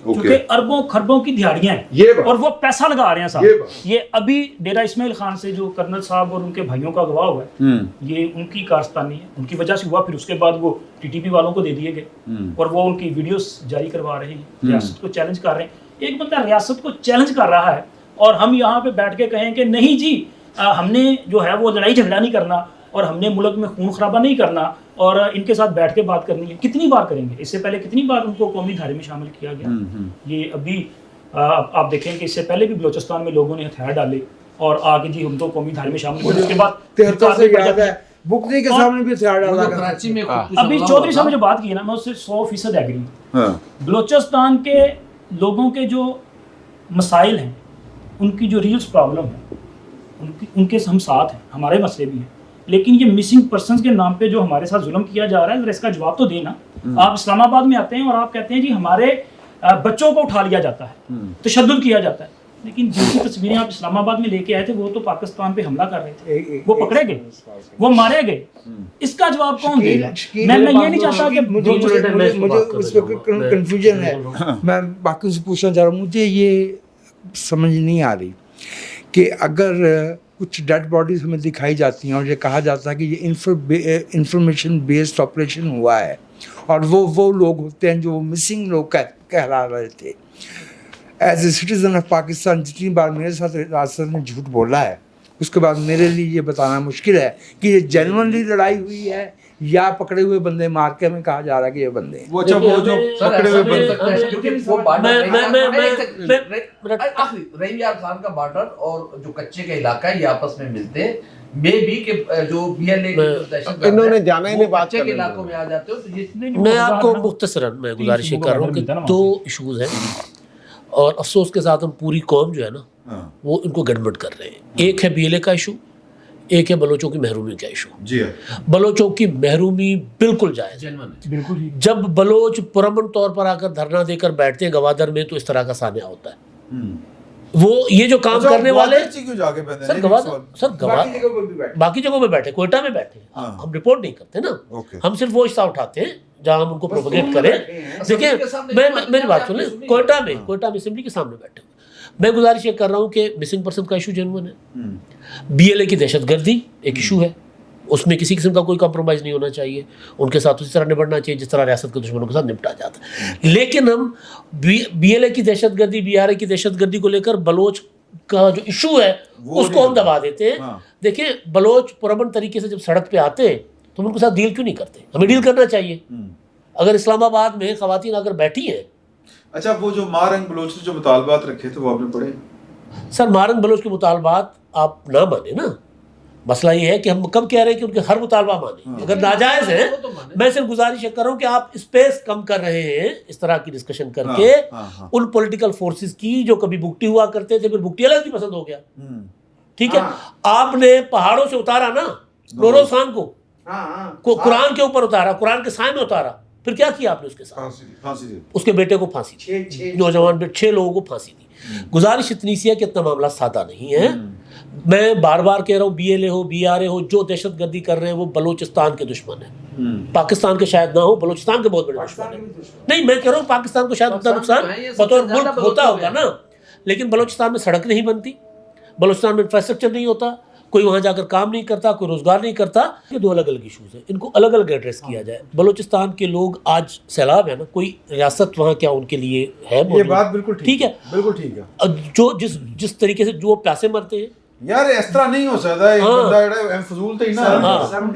کیونکہ اربوں خربوں کی دہاڑیاں یہ ہیں بات. اور وہ پیسہ لگا رہے ہیں صاحب. یہ بات. یہ ابھی ڈیرہ اسماعیل خان سے جو کرنل صاحب اور ان کے بھائیوں کا گواہ ہوا ہے, یہ ان کی کارستانی ہے, ان کی وجہ سے ہوا. پھر اس کے بعد وہ ٹی ٹی پی والوں کو دے دیے گئے اور وہ ان کی ویڈیوز جاری کروا رہے ہیں, ریاست کو چیلنج کر رہے ہیں. ایک بندہ ریاست کو چیلنج کر رہا ہے اور ہم یہاں پہ بیٹھ کے کہیں کہ نہیں جی ہم نے جو ہے وہ لڑائی جھگڑا نہیں کرنا اور ہم نے ملک میں خون خرابہ نہیں کرنا اور ان کے ساتھ بیٹھ کے بات کرنی ہے. کتنی بار کریں گے؟ اس سے پہلے کتنی بار ان کو قومی دھارے میں شامل کیا گیا. یہ ابھی آپ دیکھیں کہ اس سے پہلے بھی بلوچستان میں لوگوں نے ہتھیار ڈالے اور آگے جی ہم تو قومی دھارے میں شامل ہوئے. اس کے بعد 73 سے یاد ہے بکری کے سامنے بھی ہتھیار ڈالا کرتے کراچی میں ابھی چودھری صاحب نے جو بات کی ہے نا, میں اس سے 100% ایگری ہوں. بلوچستان کے لوگوں کے جو مسائل ہیں, ان کی جو ریلز پرابلم ہے, ان کے ہم ساتھ ہیں, ہمارے مسئلے بھی ہیں. لیکن یہ مسنگ پرسنز کے نام پہ جو ہمارے ساتھ ظلم کیا جا رہا ہے, ذرا اس کا جواب تو دینا. آپ اسلام آباد میں آتے ہیں اور آپ کہتے ہیں جی ہمارے بچوں کو اٹھا لیا جاتا ہے, تشدد کیا جاتا ہے. لیکن جن کی تصویریں آپ اسلام آباد میں لے کے آئے تھے وہ تو پاکستان پہ حملہ کر رہے تھے, وہ پکڑے گئے, وہ مارے گئے. اس کا جواب کون دے گا؟ میں یہ نہیں چاہتا کہ مجھے اس پہ کنفیوژن ہے. میں باقی سے پوچھنا چاہ رہا ہوں, مجھے یہ سمجھ نہیں آ رہی کہ اگر کچھ ڈیڈ باڈیز ہمیں دکھائی جاتی ہیں اور یہ کہا جاتا ہے کہ یہ انفارمیشن بیسڈ آپریشن ہوا ہے اور وہ لوگ ہوتے ہیں جو مسنگ لوگ کہلا رہے تھے. As a citizen of Pakistan جتنی بار میرے ساتھ ریاست نے جھوٹ بولا ہے, اس کے بعد میرے لیے یہ بتانا مشکل ہے کہ یہ جینوئنلی لڑائی ہوئی ہے یا پکڑے ہوئے بندے مار کے ہمیں کہا جا رہا ہے کہ یہ بندے ہیں. وہ اچھا وہ جو پکڑے ہوئے رحیم یار خان کا بارڈر اور جو کچے کا علاقہ ہے یہ آپس میں ملتے ہیں. میں بھی کہ جو بی ایل اے انہوں نے جانا ہی نہیں بات کچے کے علاقوں میں آ جاتے ہو تو یہ میں آپ کو مختصراً میں گزارش یہ کر رہا ہوں کہ 2 ایشوز ہیں اور افسوس کے ساتھ ہم پوری قوم جو ہے نا وہ ان کو گڑبڑ کر رہے ہیں. ایک ہے بی ایل اے کا ایشو, ایک ہے بلوچوں کی محرومی کا ایشو. جی ہاں, بلوچوں کی محرومی بالکل جائز ہے. جب بلوچ پرامن طور پر آ کر دھرنا دے کر بیٹھتے ہیں گوادر میں تو اس طرح کا سانحہ ہوتا ہے. وہ یہ جو کام کرنے والے سر باقی جگہوں پہ بیٹھے, کوئٹہ میں بیٹھے, ہم رپورٹ نہیں کرتے نا, ہم صرف وہ حصہ اٹھاتے ہیں جہاں ہم ان کو پروپیگیٹ کریں. دیکھیں میری بات سنیں, کوئٹہ میں اسمبلی کے سامنے بیٹھے ہوئے. میں گزارش یہ کر رہا ہوں کہ مسنگ پرسن کا ایشو جینوئن ہے. بی ایل اے کی دہشت گردی ایک ایشو ہے, اس میں کسی قسم کا کوئی کمپرومائز نہیں ہونا چاہیے. ان کے ساتھ اسی طرح نبٹنا چاہیے جس طرح ریاست کے دشمنوں کے ساتھ نپٹا جاتا ہے. لیکن ہم بی ایل اے کی دہشت گردی, بی آر اے کی دہشت گردی کو لے کر بلوچ کا جو ایشو ہے اس کو ہم دبا دیتے ہیں. دیکھیں بلوچ پرامن طریقے سے جب سڑک پہ آتے ہیں تو ہم ان کے ساتھ ڈیل کیوں نہیں کرتے؟ ہمیں ڈیل کرنا چاہیے. اگر اسلام آباد میں خواتین اگر بیٹھی ہیں, اچھا وہ جو مارنگ بلوچ نے جو مطالبات رکھے تھے وہ آپ نے پڑھے؟ سر مارنگ بلوچ کے مطالبات آپ نہ مانیں نا, مسئلہ یہ ہے کہ ہم کم کہہ رہے ہیں کہ ان کے ہر مطالبہ مانیں, اگر ناجائز ہیں. میں صرف گزارش یہ کر رہا ہوں کہ آپ اسپیس کم کر رہے ہیں اس طرح کی ڈسکشن کر کے ان پولیٹیکل فورسز کی جو کبھی بگٹی ہوا کرتے تھے, پھر بگٹی الگ ہی پسند ہو گیا. ٹھیک ہے, آپ نے پہاڑوں سے اتارا نا نوروز خان کو قرآن کے اوپر اتارا, قرآن کے سائے میں اتارا, پھر کیا کیا آپ نے اس کے ساتھ؟ اس کے بیٹے کو پھانسی دی, نوجوان 6 لوگوں کو پھانسی دی. گزارش اتنی سی ہے کہ اتنا معاملہ سادہ نہیں ہے. میں بار بار کہہ رہا ہوں بی ایل اے ہو بی آر اے ہو جو دہشت گردی کر رہے ہیں وہ بلوچستان کے دشمن ہیں. پاکستان کے شاید نہ ہو, بلوچستان کے بہت بڑے دشمن ہیں. نہیں میں کہہ رہا ہوں پاکستان کو شاید اتنا نقصان بطور ملک ہوتا ہوگا نا, لیکن بلوچستان میں سڑک نہیں بنتی, بلوچستان میں انفراسٹرکچر نہیں ہوتا, کوئی وہاں جا کر کام نہیں کرتا, کوئی روزگار نہیں کرتا. یہ 2 الگ الگ ایشوز ہیں, ان کو الگ الگ ایڈریس کیا جائے. بلوچستان کے لوگ آج سیلاب ہے نا, کوئی ریاست وہاں کیا ان کے لیے ہے؟ یہ بات بالکل ٹھیک ہے, بالکل ٹھیک ہے. جو جس طریقے سے جو پیاسے مرتے ہیں ਯਾਰ ਇਸ ਤਰ੍ਹਾਂ ਨਹੀਂ ਹੋ ਸਕਦਾ, ਇੱਕ ਬੰਦਾ ਜਿਹੜਾ ਫਜ਼ੂਲ ਤੇ ਹੀ ਨਾ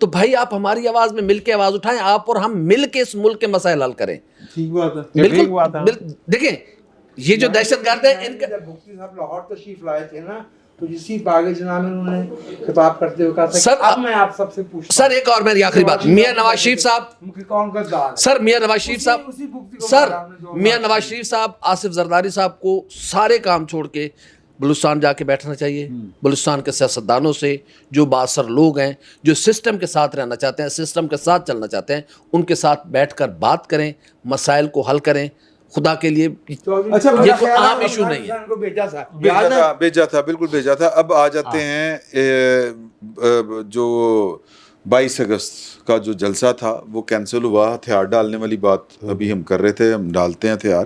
تو بھائی آپ ہماری آواز میں مل کے آواز اٹھائیں, آپ اور ہم مل کے اس ملک کے مسائل حل کریں. ٹھیک بات ہے. بالکل. دیکھیں یہ جو دہشت گرد ہیں ان کا, جب مفتی صاحب لاہور تشریف لائے تھے نا تو اسی باغ جناح میں انہوں نے خطاب کرتے ہوئے کہا تھا سر, کہ اب میں آپ سب سے پوچھتا سر ایک اور میری آخری بات, میاں نواز شریف صاحب, کون غدار ہے؟ سر میاں نواز شریف صاحب, سر میاں نواز شریف صاحب آصف زرداری صاحب کو سارے کام چھوڑ کے بلوچستان جا کے بیٹھنا چاہیے. بلوچستان کے سیاستدانوں سے, جو بااثر لوگ ہیں, جو سسٹم کے ساتھ رہنا چاہتے ہیں, سسٹم کے ساتھ چلنا چاہتے ہیں, ان کے ساتھ بیٹھ کر بات کریں, مسائل کو حل کریں. خدا کے لیے اچھا, یہ کوئی عام ایشو نہیں ہے. بھیجا تھا, بالکل بھیجا تھا. اب آ جاتے ہیں جو 22 اگست کا جو جلسہ تھا وہ کینسل ہوا. ہتھیار ڈالنے والی بات ابھی ہم کر رہے تھے, ہم ڈالتے ہیں ہتھیار.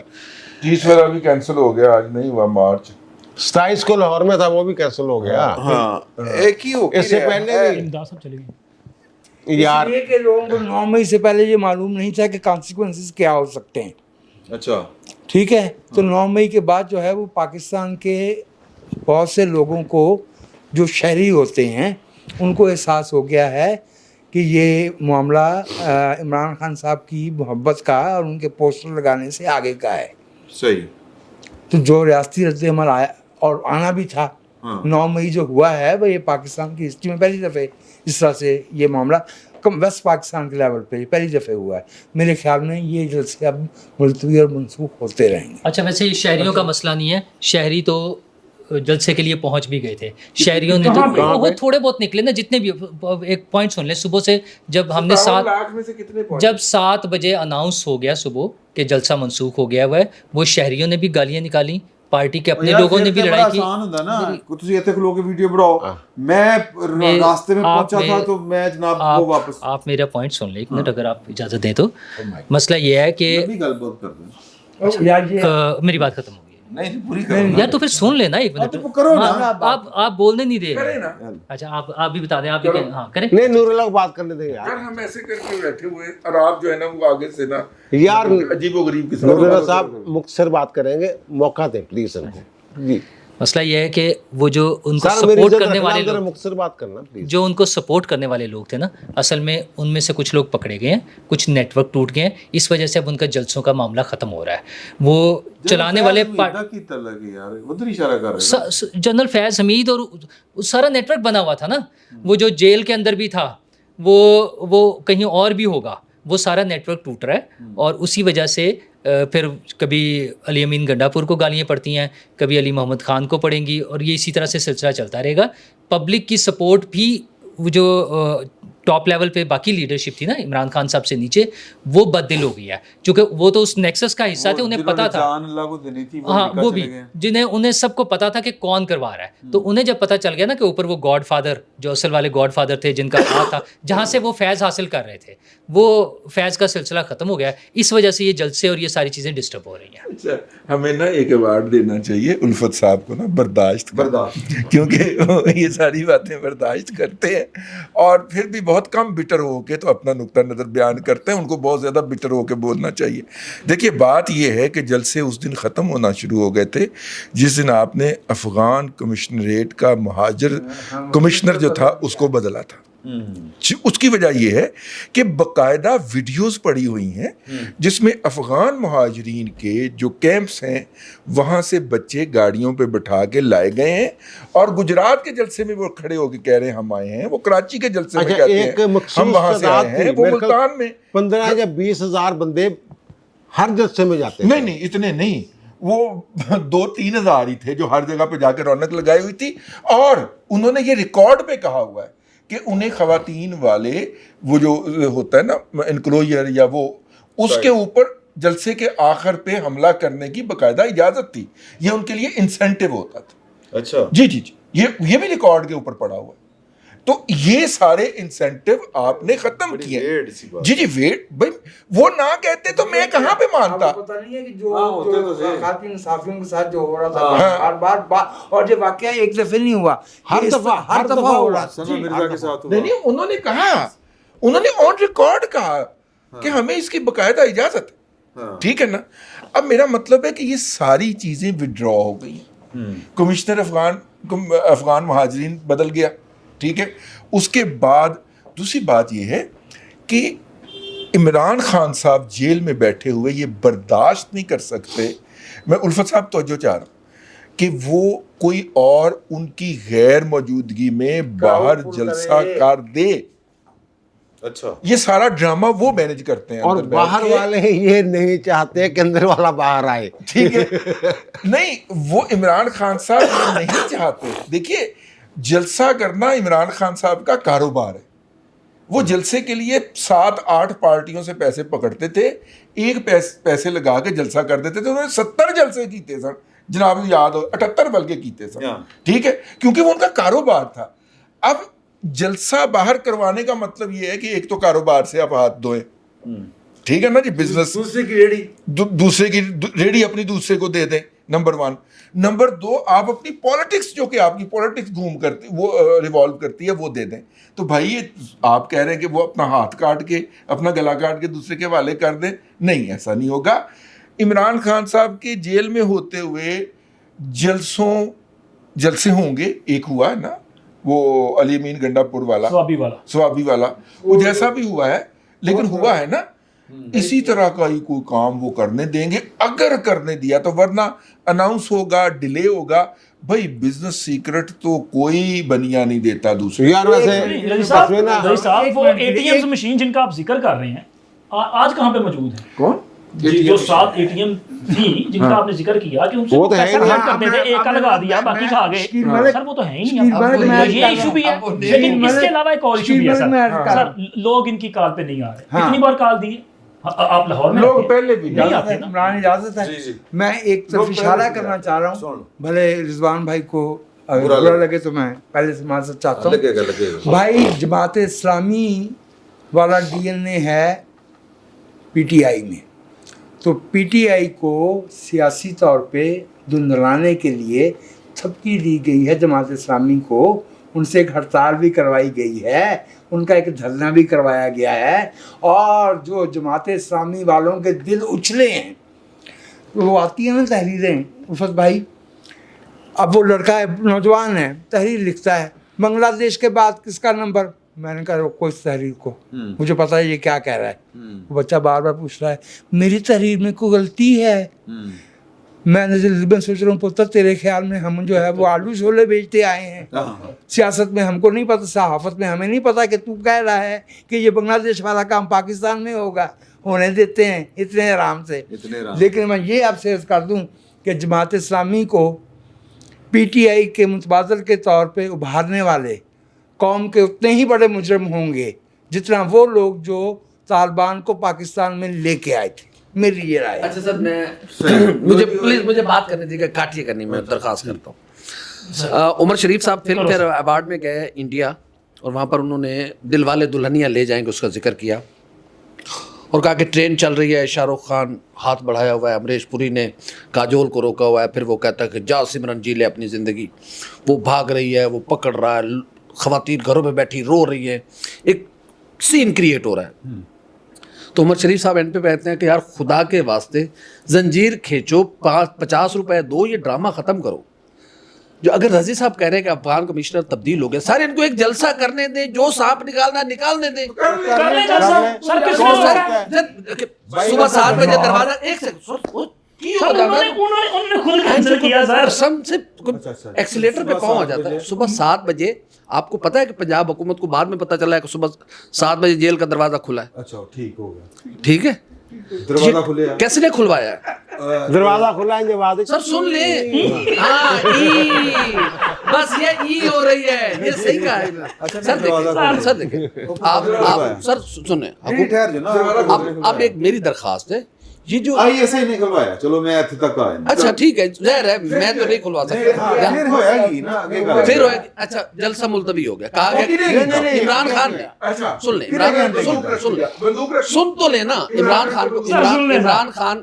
30 والا بھی کینسل ہو گیا, آج نہیں ہوا, مارچ 27 کو لاہور میں تھا, وہ بھی کینسل ہو گیا. ہاں ایک ہی ہو, اس سے پہلے بھی امداد صاحب چلے گئے. یار یہ کہ لوگوں کو 9 مئی سے پہلے یہ معلوم نہیں تھا کہ کانسیکوینسز کیا ہو سکتے ہیں. اچھا ٹھیک ہے, تو 9 مئی کے بعد جو ہے وہ پاکستان کے بہت سے لوگوں کو جو شہری ہوتے ہیں ان کو احساس ہو گیا ہے کہ یہ معاملہ عمران خان صاحب کی محبت کا اور ان کے پوسٹر لگانے سے آگے کا ہے. صحیح. تو جو ریاستی رد عمل آیا اور آنا بھی تھا, 9 مئی جو ہوا ہے وہ یہ پاکستان کی ہسٹری میں پہلی دفعہ اس طرح سے یہ معاملہ ویسٹ پاکستان کے لیول پہ پہلی دفعہ ہوا ہے. میرے خیال میں یہ جلسے اب ملتوی اور منسوخ ہوتے رہیں گے. اچھا ویسے یہ شہریوں کا مسئلہ نہیں ہے, شہری تو جلسے کے لیے پہنچ بھی گئے تھے. شہریوں نے تو وہ تھوڑے بہت نکلے نا, جتنے بھی. ایک پوائنٹ سن لیں, صبح سے جب ہم نے 7 بجے اناؤنس ہو گیا صبح کہ جلسہ منسوخ ہو گیا ہوا ہے, وہ شہریوں نے بھی گالیاں نکالیں, پارٹی کے اپنے لوگوں نے بھی لڑائی کی. آسان ہوتا نا, تسی ایتھے کھلو کے ویڈیو بناؤ, میں راستے میں پہنچا تھا تو میں جناب وہ واپس. آپ میرا پوائنٹ سن لیں ایک منٹ اگر آپ اجازت دیں تو. مسئلہ یہ ہے کہ میری بات ختم ہو گئی یار, تو پھر سن لینا ایک منٹ. آپ بولنے نہیں دے رہے. اچھا آپ بھی بتا دیں, آپ بھی ہاں کریں. نہیں نور اللہ بات کرنے دیں یار, ہم ایسے کر کے بیٹھے ہوئے اور آپ جو ہے نا وہ آگے سے نا یار عجیب و غریب قسم. نور اللہ صاحب مختصر بات کریں گے, موقع دیں پلیز ان کو. جی مسئلہ یہ ہے کہ وہ جو ان کو سر میری سپورٹ عزت کرنے رکھنا, والے ذرا لوگ, مختصر بات کرنا پلیز. جو ان کو سپورٹ کرنے والے لوگ تھے نا, اصل میں ان میں سے کچھ لوگ پکڑے گئے ہیں, کچھ نیٹ ورک ٹوٹ گئے ہیں, اس وجہ سے اب ان کا جلسوں کا معاملہ ختم ہو رہا ہے. وہ چلانے والے جنرل فیض حمید اور سارا نیٹ ورک بنا ہوا تھا نا, وہ جو جیل کے اندر بھی تھا وہ کہیں اور بھی ہوگا, وہ سارا نیٹ ورک ٹوٹ رہا ہے. اور اسی وجہ سے پھر کبھی علی امین گنڈاپور کو گالیاں پڑتی ہیں, کبھی علی محمد خان کو پڑیں گی, اور یہ اسی طرح سے سلسلہ چلتا رہے گا. پبلک کی سپورٹ بھی وہ جو ٹاپ لیول پہ باقی لیڈرشپ تھی نا عمران خان صاحب سے نیچے, وہ بددل ہو گئی ہے, چونکہ وہ تو اس نیکسس کا حصہ تھے, انہیں پتا تھا. ہاں وہ بھی انہیں سب کو پتا تھا کہ کون کروا رہا ہے. تو انہیں جب پتا چل گیا نا کہ اوپر وہ گاڈ فادر, جو اصل والے گاڈ فادر تھے جن کا ہاتھ تھا, جہاں سے وہ فیض حاصل کر رہے تھے, وہ فیض کا سلسلہ ختم ہو گیا. اس وجہ سے یہ جلسے اور یہ ساری چیزیں ڈسٹرب ہو رہی ہیں. اچھا, ہمیں نا ایک ایوارڈ دینا چاہیے الفت صاحب کو نا, برداشت, کیونکہ یہ ساری باتیں برداشت کرتے ہیں اور پھر بھی بہت کم بٹر ہو کے تو اپنا نقطہ نظر بیان کرتے ہیں. ان کو بہت زیادہ بٹر ہو کے بولنا چاہیے. دیکھیے بات یہ ہے کہ جلسے اس دن ختم ہونا شروع ہو گئے تھے جس دن آپ نے افغان کمشنریٹ کا مہاجر کمشنر جو تھا اس کو بدلا تھا. اس کی وجہ یہ ہے کہ باقاعدہ ویڈیوز پڑی ہوئی ہیں جس میں افغان مہاجرین کے جو کیمپس ہیں وہاں سے بچے گاڑیوں پہ بٹھا کے لائے گئے ہیں, اور گجرات کے جلسے میں وہ کھڑے ہو کے کہہ رہے ہیں ہم آئے ہیں, وہ کراچی کے جلسے میں کہتے ہیں ہم وہاں سے آئے ہیں, وہ ملتان میں 15 یا 20 ہزار بندے ہر جلسے میں جاتے ہیں. نہیں اتنے نہیں, وہ 2-3 ہزار ہی تھے جو ہر جگہ پہ جا کے رونق لگائی ہوئی تھی. اور انہوں نے یہ ریکارڈ پہ کہا ہوا ہے کہ انہیں خواتین والے وہ جو ہوتا ہے نا انکلوجر یا وہ اس کے اوپر جلسے کے آخر پہ حملہ کرنے کی باقاعدہ اجازت تھی, یہ ان کے لیے انسینٹیو ہوتا تھا. اچھا جی یہ بھی ریکارڈ کے اوپر پڑا ہوا ہے. تو یہ سارے انسینٹیو آپ نے ختم کیے. جی ویٹ بھائی, وہ نہ کہتے تو میں کہاں پہ مانتا. پتہ نہیں ہے کہ جو خواتین صحافیوں کے ساتھ جو ہو رہا تھا بار بار, اور یہ واقعہ ایک دفعہ نہیں ہوا, ہر دفعہ ہو رہا. مرزا کے ساتھ نہیں, انہوں نے کہا, انہوں نے آن ریکارڈ کہا کہ ہمیں اس کی باقاعدہ اجازت ہے. ٹھیک ہے نا. اب میرا مطلب ہے کہ یہ ساری چیزیں وڈرا ہو گئی ہیں. کمشنر افغان مہاجرین بدل گیا, ٹھیک ہے. اس کے بعد دوسری بات یہ ہے کہ عمران خان صاحب جیل میں بیٹھے ہوئے یہ برداشت نہیں کر سکتے. میں الفت صاحب توجہ چاہ رہا ہوں کہ وہ کوئی اور ان کی غیر موجودگی میں باہر جلسہ کر دے. اچھا یہ سارا ڈرامہ وہ مینج کرتے ہیں اور اندر بیٹھ باہر کے. والے یہ نہیں چاہتے کہ اندر والا باہر آئے. ٹھیک ہے نہیں وہ عمران خان صاحب یہ نہیں چاہتے. دیکھیے جلسہ کرنا عمران خان صاحب کا کاروبار ہے. وہ جلسے کے لیے 7-8 پارٹیوں سے پیسے پکڑتے تھے, ایک پیسے لگا کے جلسہ کر دیتے تھے. انہوں نے 70 جلسے کیتے سن, جناب یاد ہو 78 بلکہ کیتے سن. ٹھیک ہے کیونکہ وہ ان کا کاروبار تھا. اب جلسہ باہر کروانے کا مطلب یہ ہے کہ ایک تو کاروبار سے آپ ہاتھ دھوئیں, ٹھیک ہے نا جی, بزنس دوسرے کی ریڑھی دوسرے کی ریڑھی اپنی دوسرے کو دے دیں, نمبر 1. نمبر 2 آپ اپنی پالیٹکس جو کہ آپ کی پالیٹکس گھوم کرتی وہ ریوالو کرتی ہے وہ دے دیں. تو بھائی یہ آپ کہہ رہے ہیں کہ وہ اپنا ہاتھ کاٹ کے اپنا گلا کاٹ کے دوسرے کے حوالے کر دیں, نہیں ایسا نہیں ہوگا. عمران خان صاحب کے جیل میں ہوتے ہوئے جلسے ہوں گے. ایک ہوا ہے نا وہ علی امین گنڈا پور والا, سوابی والا, وہ جیسا بھی ہوا ہے لیکن ہوا ہے نا. اسی طرح کا ہی کوئی کام وہ کرنے دیں گے اگر کرنے دیا تو, ورنہ اناؤنس ہوگا, ڈیلے ہوگا. بھائی بزنس سیکرٹ تو کوئی بنیا نہیں دیتا دوسرے. یار ویسے رضی صاحب وہ اے ٹی ایم مشین جن کا آپ ذکر کر رہے ہیں آج کہاں پہ موجود ہیں؟ کون جو 7 اے ٹی ایم تھی جن کا آپ نے ذکر کیا کہ ان سے پیسہ کلیکٹ کرتے تھے, ایک کا لگا دیا باقی کھا گئے. سر وہ تو ہے ہی نہیں. یہ ایشو بھی ہے لیکن اس کے علاوہ ایک اور ایشو بھی ہے سر, لوگ ان کی کال پہ نہیں آ رہے. کتنی بار کال دی ہے آپ لاہور میں؟ لوگ پہلے بھی نہیں آتے نا. عمران اجازت ہے میں ایک طرف اشارہ کرنا چاہ رہا ہوں, بھلے رضوان بھائی کو برا لگے تو میں پہلے سے معذرت چاہتا ہوں. بھائی جماعت اسلامی والا ڈی این اے ہے پی ٹی آئی میں, تو پی ٹی آئی کو سیاسی طور پہ دھندلانے کے لیے تھپکی دی گئی ہے جماعت اسلامی کو. ان سے ایک ہڑتال بھی کروائی گئی ہے, ان کا ایک دھرنا بھی کروایا گیا ہے. اور جو جماعت اسلامی والوں کے دل اچھلے ہیں وہ آتی ہیں نا تحریریں الفت بھائی. اب وہ لڑکا ہے نوجوان ہے, تحریر لکھتا ہے بنگلہ دیش کے بعد کس کا نمبر. میں نے کہا روکو اس تحریر کو, مجھے پتا ہے یہ کیا کہہ رہا ہے. وہ بچہ بار بار پوچھ رہا ہے میری تحریر میں کوئی غلطی ہے. میں سوچ رہا ہوں پتر تیرے خیال میں ہم جو ہے وہ آلو چھولے بیچتے آئے ہیں, سیاست میں ہم کو نہیں پتا, صحافت میں ہمیں نہیں پتا کہ تو کہہ رہا ہے کہ یہ بنگلہ دیش والا کام پاکستان میں ہوگا. ہونے دیتے ہیں اتنے آرام سے. لیکن میں یہ آپ سے عرض کر دوں کہ جماعت اسلامی کو پی ٹی آئی کے متبادل کے طور پہ ابھارنے والے قوم کے اتنے ہی بڑے مجرم ہوں گے جتنا وہ لوگ جو طالبان کو پاکستان میں لے کے آئے تھے. میری یہ رائے. اچھا سر میں مجھے بات کرنے دیجیے, کاٹیے کرنی میں درخواست کرتا ہوں. عمر شریف صاحب فلم فیئر ایوارڈ میں گئے انڈیا, اور وہاں پر انہوں نے دل والے دلہنیاں لے جائیں گے اس کا ذکر کیا, اور کہا کہ ٹرین چل رہی ہے, شاہ رخ خان ہاتھ بڑھایا ہوا ہے, امریش پوری نے کاجول کو روکا ہوا ہے, پھر وہ کہتا ہے کہ جا سمرن جی لے اپنی زندگی. وہ بھاگ رہی ہے, وہ پکڑ رہا ہے, خواتین گھروں میں بیٹھی رو رہی ہیں, ایک سین کریٹ ہو رہا ہے. تو عمر شریف صاحب اینڈ پہ کہتے ہیں کہ یار خدا کے واسطے زنجیر کھینچو, 50 روپے دو, یہ ڈرامہ ختم کرو. جو اگر رضی صاحب کہہ رہے ہیں کہ افغان کمشنر تبدیل ہو گیا, سارے ان کو ایک جلسہ کرنے دیں, جو سانپ نکالنا نکالنے دیں. صبح 7 بجے دروازہ, ایک ایکسیلیٹر پہ پاؤں آ جاتا ہے. صبح 7 بجے آپ کو پتا ہے کہ پنجاب حکومت کو بعد میں پتا چلا ہے کہ صبح 7 بجے جیل کا دروازہ کھلا ہے. اچھا ٹھیک ہو گیا, ٹھیک ہے, دروازہ کھلے ہیں. کیسے نے کھلوایا ہے؟ دروازہ کھلا ہے جب سر سن لیں, ہاں بس یہ ای ہو رہی ہے, یہ صحیح کہا ہے. سر دیکھیں آپ سر سنیں, اب ایک میری درخواست ہے, یہ جو ایسے ہی نہیں کھلوایا, چلو میں ایتھے تک آیا. اچھا ٹھیک ہے, ظاہر ہے میں تو نہیں کھلوا سکتا. پھر اچھا جلسہ ملتوی ہو گیا, کہا گیا عمران خان نے, سن لیں سن تو لینا, عمران خان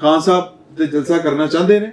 ਖਾਨ ਸਾਹਿਬ ਤੇ ਜਲਸਾ ਕਰਨਾ ਚਾਹੁੰਦੇ ਨੇ,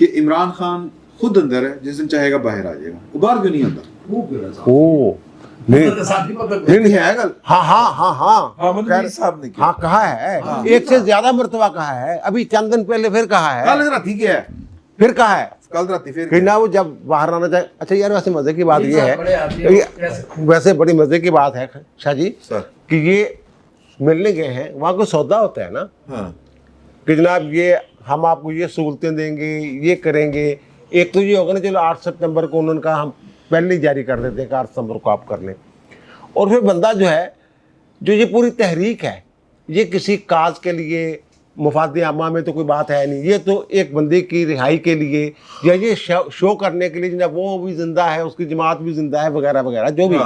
کہ عمران خان خود اندر ہے, جس دن چاہے گا باہر آ جائے گا, وہ باہر کیوں نہیں آتا؟ او نہیں ہے گل. ہاں ہاں ہاں ہاں حامد میر صاحب نے کیا ہاں کہا ہے, ایک سے زیادہ مرتبہ کہا ہے, ابھی چند دن پہلے پھر کہا ہے, کل رات کیا ہے, پھر کہا ہے کل رات پھر کہ نہ وہ جب باہر آنا چاہے. اچھا یار ویسے مزے کی بات یہ ہے, ویسے بڑی مزے کی بات ہے شاہ جی سر کہ یہ ملنے گئے ہیں, وہاں کوئی سودا ہوتا ہے نا ہاں کہ جناب یہ ہم آپ کو یہ سہولتیں دیں گے, یہ کریں گے. ایک تو یہ ہوگا نا چلو 8 سپتمبر کو انہوں نے کہا ہم پہلے ہی جاری کر دیتے ہیں کہ 8 ستمبر کو آپ کر لیں, اور پھر بندہ جو ہے جو یہ پوری تحریک ہے یہ کسی کاز کے لیے مفاد عامہ میں تو کوئی بات ہے نہیں, یہ تو ایک بندے کی رہائی کے لیے یا یہ شو کرنے کے لیے جناب وہ بھی زندہ ہے, اس کی جماعت بھی زندہ ہے وغیرہ وغیرہ جو بھی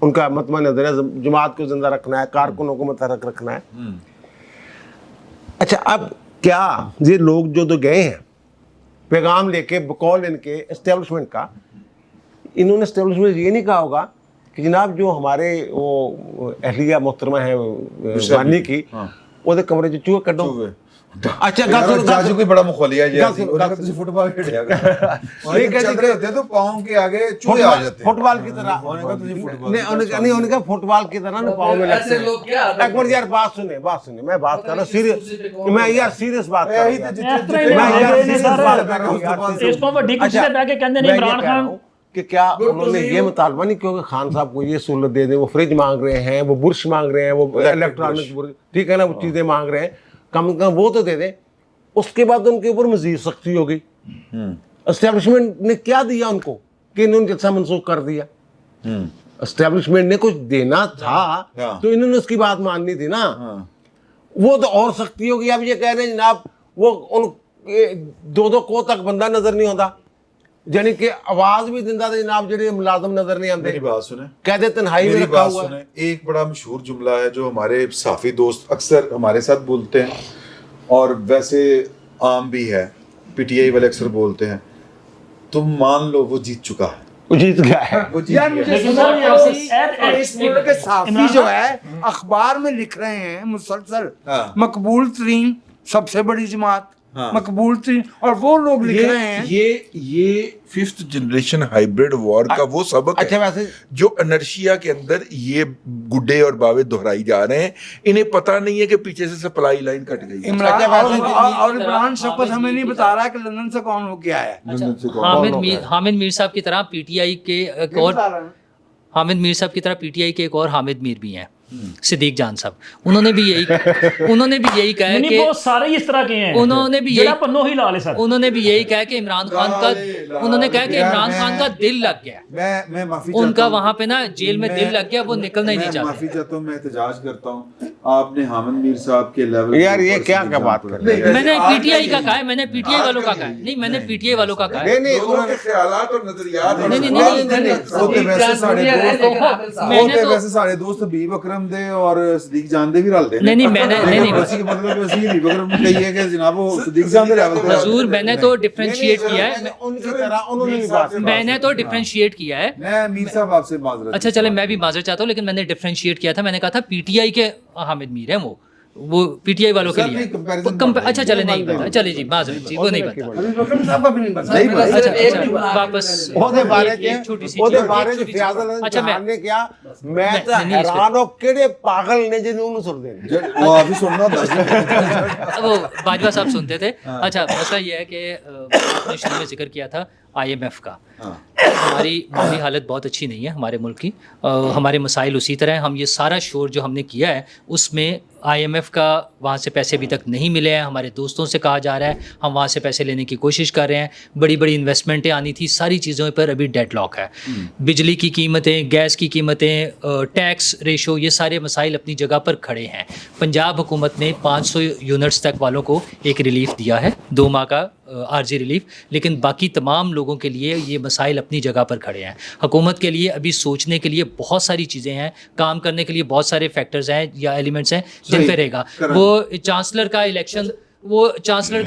ان کا مطمع نظر ہے, جماعت کو زندہ رکھنا ہے, کارکنوں کو متحرک رکھنا ہے. اچھا اب کیا یہ لوگ جو تو گئے ہیں پیغام لے کے بقول ان کے اسٹیبلشمنٹ کا, انہوں نے اسٹیبلشمنٹ یہ نہیں کہا ہوگا کہ جناب جو ہمارے وہ اہلیہ محترمہ ہیں وانی کی وہ کمرے جو چوہے کڈو. اچھا جاج کوئی بڑا مخولیہ ہے جی, فٹ بال کھیلیا کرتے تو پاؤں کے آگے چوہے آ جاتے ہیں, فٹ بال کی طرح نہیں ہونے کا, فٹ بال کی طرح پاؤں میں لگتے ہیں. ایک منٹ یار بات سنیں میں بات کر رہا ہوں سیریس, میں یار سیریس بات کر رہا ہوں کہ کیا انہوں نے یہ مطالبہ نہیں کیا کہ خان صاحب کو یہ سہولت دے دیں, وہ فریج مانگ رہے ہیں, وہ برش مانگ رہے ہیں, وہ الیکٹرانک ٹھیک ہے نا, وہ چیزیں مانگ رہے ہیں, کم از کم وہ تو دے دیں. اس کے بعد ان کے اوپر مزید سختی ہو گئی. اسٹیبلشمنٹ نے کیا دیا ان کو کہ انہوں نے جلسہ منسوخ کر دیا. اسٹیبلشمنٹ نے کچھ دینا تھا تو انہوں نے اس کی بات ماننی تھی نا, وہ تو اور سختی ہوگی. اب یہ کہہ رہے ہیں جناب وہ ان 2 کو تک بندہ نظر نہیں ہوتا, یعنی کہ آواز بھی دندہ تھا جناب جڑے ملازم نظر نہیں آتے. میری بات سنیں, کہہ دے تنہائی میں رکھا ہوا ہے. ایک بڑا مشہور جملہ ہے جو ہمارے صحافی دوست اکثر ہمارے ساتھ بولتے ہیں اور ویسے عام بھی ہے, پی ٹی آئی والے اکثر بولتے ہیں, تم مان لو وہ جیت چکا ہے. وہ جیت گیا ہے. اس ملک کے صحافی جو ہے اخبار میں لکھ رہے ہیں مسلسل مقبول ترین سب سے بڑی جماعت, مقبول ترین, اور وہ لوگ لکھ رہے ہیں یہ 5th جنریشن ہائیبرڈ وار کا وہ سبق اچھا ہے ویسے جو انرشیا کے اندر یہ گڈے اور باوے دہرائی جا رہے ہیں. انہیں پتہ نہیں ہے کہ پیچھے سے سپلائی لائن کٹ گئی. اور عمران شفقت ہمیں نہیں بتا رہا کہ لندن سے کون ہو کے آیا ہے. حامد میر صاحب کی طرح پی ٹی آئی کے ایک اور حامد میر صاحب کی طرح پی ٹی آئی کے ایک اور حامد میر بھی ہیں, صدیق جان صاحب. انہوں نے بھی یہی کہا ہے کہ بہت سارے اس طرح کے ہیں, انہوں نے بھی یہی کہا کہ عمران خان کا انہوں نے کہا کہ عمران خان کا دل لگ گیا, میں معافی ان کا وہاں پہ نا جیل میں دل لگ گیا, وہ نکلنا ہی نہیں چاہتے. معافی چاہتا ہوں, میں احتجاج کرتا ہوں. آپ نے حامد میر صاحب کے لیول یار یہ کیا بات کر رہے ہیں. میں نے پی ٹی آئی کا کہا ہے, میں نے پی ٹی آئی والوں کا کہا ہے, نہیں میں نے پی ٹی آئی والوں کا کہا ہے. نہیں لوگوں کے خیالات اور نظریات ویسے سارے دوست حبیب اکرم دے اور صدیق جان دے بھی رل دے. نہیں میں نے حبیب اکرم کو کہیے کہ جناب وہ صدیق جان دے لیول پہ. حضور میں نے تو ڈفرینشیٹ کیا ہے, ان کی طرح انہوں نے بھی بات میں نے تو ڈفرینشیٹ کیا ہے. میں میر صاحب آپ سے معذرت. اچھا چلے میں بھی معذرت چاہتا ہوں, لیکن میں نے ڈفرینشیٹ کیا تھا. میں نے کہا تھا پی ٹی آئی کے حامد میر ہیں, وہ پی ٹی آئی والوں کے لیے. اچھا چلے نہیں چلے جی معذرت جی, وہ نہیں بتا. واپس ਉਹਦੇ ਬਾਰੇ ਚ ਫਿਆਜ਼ਲ ਨੇ ਕਿਹਾ ਮੈਂ ਤਾਂ ਹੈਰਾਨ ਹੋ ਕਿਹੜੇ ਪਾਗਲ ਨੇ ਜਿਹਨੂੰ ਉਹਨੂੰ ਸੁਣਦੇ ਨੇ. وہ ابھی سننا وہ باجوہ صاحب سنتے تھے. اچھا مسئلہ یہ ہے کہ آپ نے شروع میں ذکر کیا تھا آئی ایم ایف کا. ہماری مالی حالت بہت اچھی نہیں ہے ہمارے ملک کی, ہمارے مسائل اسی طرح ہیں. ہم یہ سارا شور جو ہم نے کیا ہے اس میں آئی ایم ایف کا وہاں سے پیسے ابھی تک نہیں ملے ہیں. ہمارے دوستوں سے کہا جا رہا ہے, ہم وہاں سے پیسے لینے کی کوشش کر رہے ہیں. بڑی بڑی انویسٹمنٹیں آنی تھی, ساری چیزوں پر ابھی ڈیڈ لاک ہے. بجلی کی قیمتیں, گیس کی قیمتیں, ٹیکس ریشو, یہ سارے مسائل اپنی جگہ پر کھڑے ہیں. پنجاب حکومت نے 500 یونٹس تک والوں کو ایک ریلیف دیا ہے, 2 ماہ کا عارضی ریلیف, لیکن باقی تمام لوگوں کے لیے یہ مسائل اپنی جگہ پر کھڑے ہیں. حکومت کے لیے ابھی سوچنے کے لیے بہت ساری چیزیں ہیں, کام کرنے کے لیے بہت سارے فیکٹرز ہیں یا ایلیمنٹس ہیں جن پہ رہے گا. وہ چانسلر کا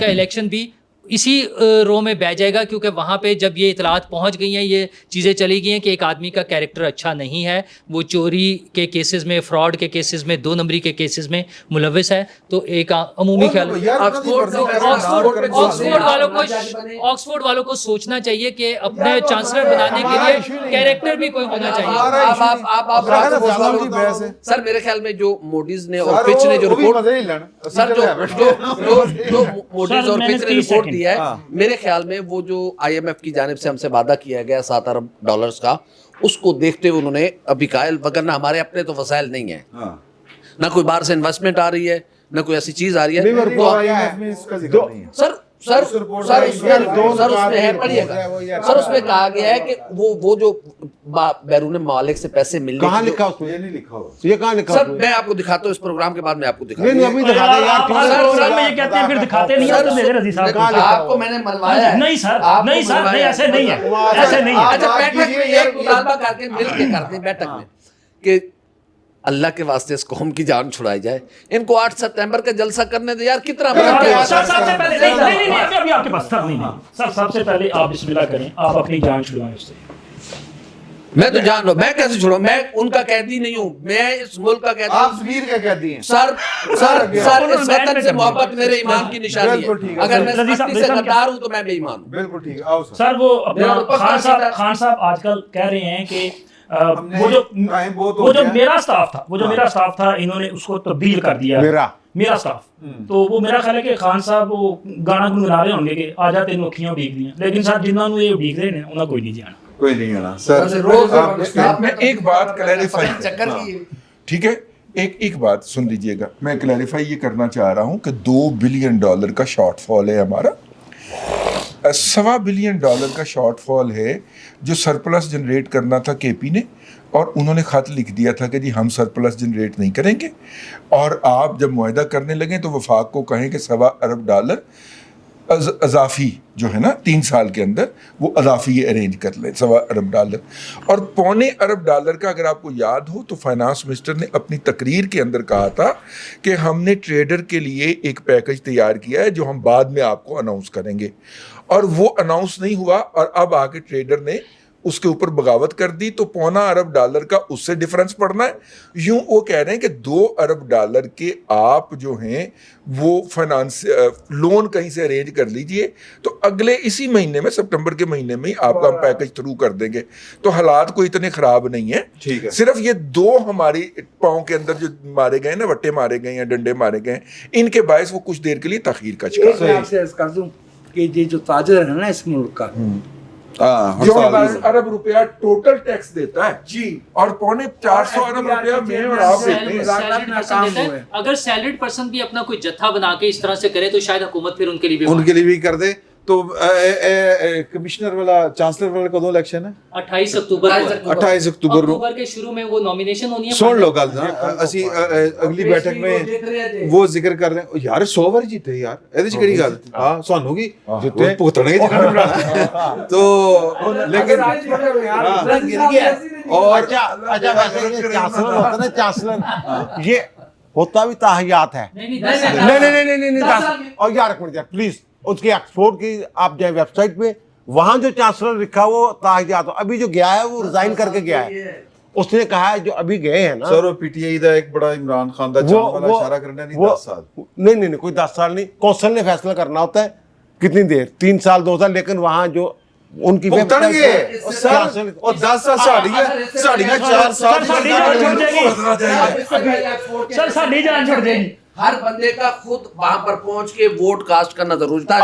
الیکشن بھی اسی رو میں بیٹھ جائے گا, کیونکہ وہاں پہ جب یہ اطلاعات پہنچ گئی ہیں, یہ چیزیں چلی گئی ہیں کہ ایک آدمی کا کیریکٹر اچھا نہیں ہے, وہ چوری کے کیسز میں, فراڈ کے کیسز میں, 2 نمبری کے کیسز میں ملوث ہے, تو ایک عمومی خیال آکسفورڈ والوں کو سوچنا چاہیے کہ اپنے چانسلر بنانے کے لیے کیریکٹر بھی کوئی ہونا چاہیے. سر میرے خیال میں جو موڈیز نے اور پچ نے جو رپورٹ سر جو موڈیز اور پچ نے رپورٹ دیا ہے, میرے خیال میں وہ جو IMF کی جانب سے ہم سے وعدہ کیا گیا $7 ارب کا, اس کو دیکھتے ہوئے انہوں نے ابھی قائل, وگرنہ ہمارے اپنے تو وسائل نہیں ہیں, نہ کوئی باہر سے انویسٹمنٹ آ رہی ہے, نہ کوئی ایسی چیز آ رہی ہے. سر اس میں ہے, پڑھیے گا سر, اس میں کہا گیا ہے کہ وہ جو بیرون ممالک سے پیسے ملنے, کہاں لکھا اس میں؟ یہ کہاں لکھا؟ سر میں آپ کو دکھاتا ہوں, اس پروگرام کے بعد میں آپ کو دکھاتا ہوں. ابھی دکھا دیں یار, یہ کہتے ہیں پھر دکھاتے نہیں ہیں, تو میرے رضی صاحب آپ کو میں نے منوایا ہے. نہیں سر, نہیں سر, نہیں ایسے نہیں ہے, ایسے نہیں ہے. اچھا بیٹھک میں ایک مطالبہ کر کے مل کے کرتے ہیں بیٹھک میں کہ اللہ کے واسطے اس قوم کی جان چھڑائی جائے, ان کو 8 سپتمبر کا جلسہ کرنے دے یار, کتنا سب سے پہلے ابھی آپ کے پاس سر نہیں سر, سب سے پہلے آپ بسم اللہ کریں, آپ اپنی جان چھڑائیں اس سے. میں تو جان لو, میں کیسے چھوڑوں, میں ان کا قیدی نہیں ہوں, میں اس ملک کا قیدی ہوں. آپ ضمیر کا قیدی ہیں. سر اس وطن سے محبت میرے ایمان کی نشانی ہے, اگر میں سختی سے غدار ہوں تو میں بے ایمان ہوں. بالکل ٹھیک ہے. آؤ سر وہ خان صاحب آج کل کہہ رہے ہیں کہ وہ جو میرا سٹاف تھا, انہوں نے اس کو تبدیل کر دیا, میرا سٹاف. تو وہ میرا خیال ہے کہ خان صاحب وہ گانا گنگنا رہے ہوں گے کہ آ جاتے نوکھیاں اڈیگ دیا, لیکن سر جنہوں نے یہ اڈیگ رہے ہیں انہیں کوئی نہیں جانا, کوئی نہیں آنا. سر میں ایک بات کلیریفائی, ٹھیک ہے, ایک بات سن لیجئے گا, میں کلیریفائی یہ کرنا چاہ رہا ہوں کہ $2 بلین کا شارٹ فال ہے ہمارا, $1.25 بلین کا شارٹ فال ہے جو سرپلس جنریٹ کرنا تھا KP نے, اور انہوں نے خط لکھ دیا تھا کہ جی ہم سرپلس جنریٹ نہیں کریں گے, اور آپ جب معاہدہ کرنے لگیں تو وفاق کو کہیں کہ $1.25 ارب اضافی جو ہے نا 3 سال کے اندر وہ اضافی ارینج کر لیں, $1.25 ارب. اور $0.25 ارب کا اگر آپ کو یاد ہو تو فائنانس منسٹر نے اپنی تقریر کے اندر کہا تھا کہ ہم نے ٹریڈر کے لیے ایک پیکج تیار کیا ہے جو ہم بعد میں آپ کو اناؤنس کریں گے, اور وہ اناؤنس نہیں ہوا, اور اب آ کے ٹریڈر نے اس کے اوپر بغاوت کر دی, تو $0.25 ارب کا اس سے ڈیفرنس پڑنا ہے. یوں وہ کہہ رہے ہیں کہ $2 ارب کے آپ جو ہیں وہ فائنانس لون کہیں سے ارینج کر لیجئے, تو اگلے اسی مہینے میں, سپٹمبر کے مہینے میں آپ کا ہم پیکج تھرو کر دیں گے. تو حالات کوئی اتنے خراب نہیں ہیں, صرف یہ 2 ہماری پاؤں کے اندر جو مارے گئے نا, وٹے مارے گئے ہیں, ڈنڈے مارے گئے ہیں, ان کے باعث وہ کچھ دیر کے لیے تاخیر کا شکار. میں آپ سے عرض کر دوں کہ یہ جو تاجر ہے نا اس ملک کا, جو $22 ارب ٹوٹل ٹیکس دیتا ہے جی, اور $450 ارب میں اور آپ دیتے ہیں. اگر سیلریڈ پرسن بھی اپنا کوئی جتھا بنا کے اس طرح سے کرے تو شاید حکومت پھر ان کے لیے بھی کر دے. تو کمشنر والا چانسلر والا کدوں الیکشن ہے؟ 28 اکتوبر اکتوبر کے شروع میں وہ نومینیشن ہونی ہے. سن لو گل نا, اسی اگلی بیٹھک میں وہ ذکر کر رہے ہیں یار 100 بار جیتے یار, ਇਹਦੇ ਚ ਕਿਹੜੀ ਗੱਲ, ਹਾਂ ਸਾਨੂੰ ਕੀ ਜਿੱਤੇ ਭੁਗਤਣਗੇ ਜਿੱਕਣ ਬਣਾਣਾ. تو لیکن اور اچھا ویسے یہ چانسلر ہوتا ہے نا, چانسلر یہ ہوتا بھی تاحیات ہے. نہیں, اور یار ایک منٹ پلیز, اس کی ایکسپورٹ کی آپ جائیں ویب سائٹ پہ, وہاں جو چانسلر لکھا وہ تاحیات, ابھی جو گیا ہے وہ ریزائن کر کے گیا ہے. اس نے کہا ہے جو ابھی گئے ہیں نا سر, وہ PTI دا ایک بڑا عمران خان دا چاند والا اشارہ کرنا نہیں, 10 سال نہیں کوئی 10 سال نہیں, کونسل نے فیصلہ کرنا ہوتا ہے کتنی دیر, 3 سال 2 سال, لیکن وہاں جو ان کی اور 10 سال ساڑیاں 4 سال سر ساڈی جان چھڑ جائے گی. ہر بندے کا خود وہاں پر پہنچ کے ووٹ کاسٹ کرنا ضروری تھا.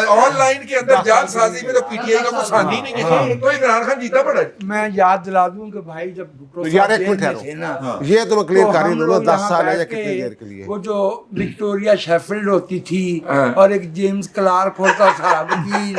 آن لائن کے اندر جعل سازی میں تو PTI کا کچھ ہانی نہیں ہے, تو عمران خان جیتا پڑا ہے. میں یاد دلا دوں کہ بھائی جب یار ایک منٹ ہے نا, یہ تو میں کلیئر کر رہی ہوں 10 سال ہے یا کتنی دیر کے لیے. وہ جو وکٹوریا شیفیلڈ ہوتی تھی اور ایک جیمز کلارک ہوتا تھا وکیل,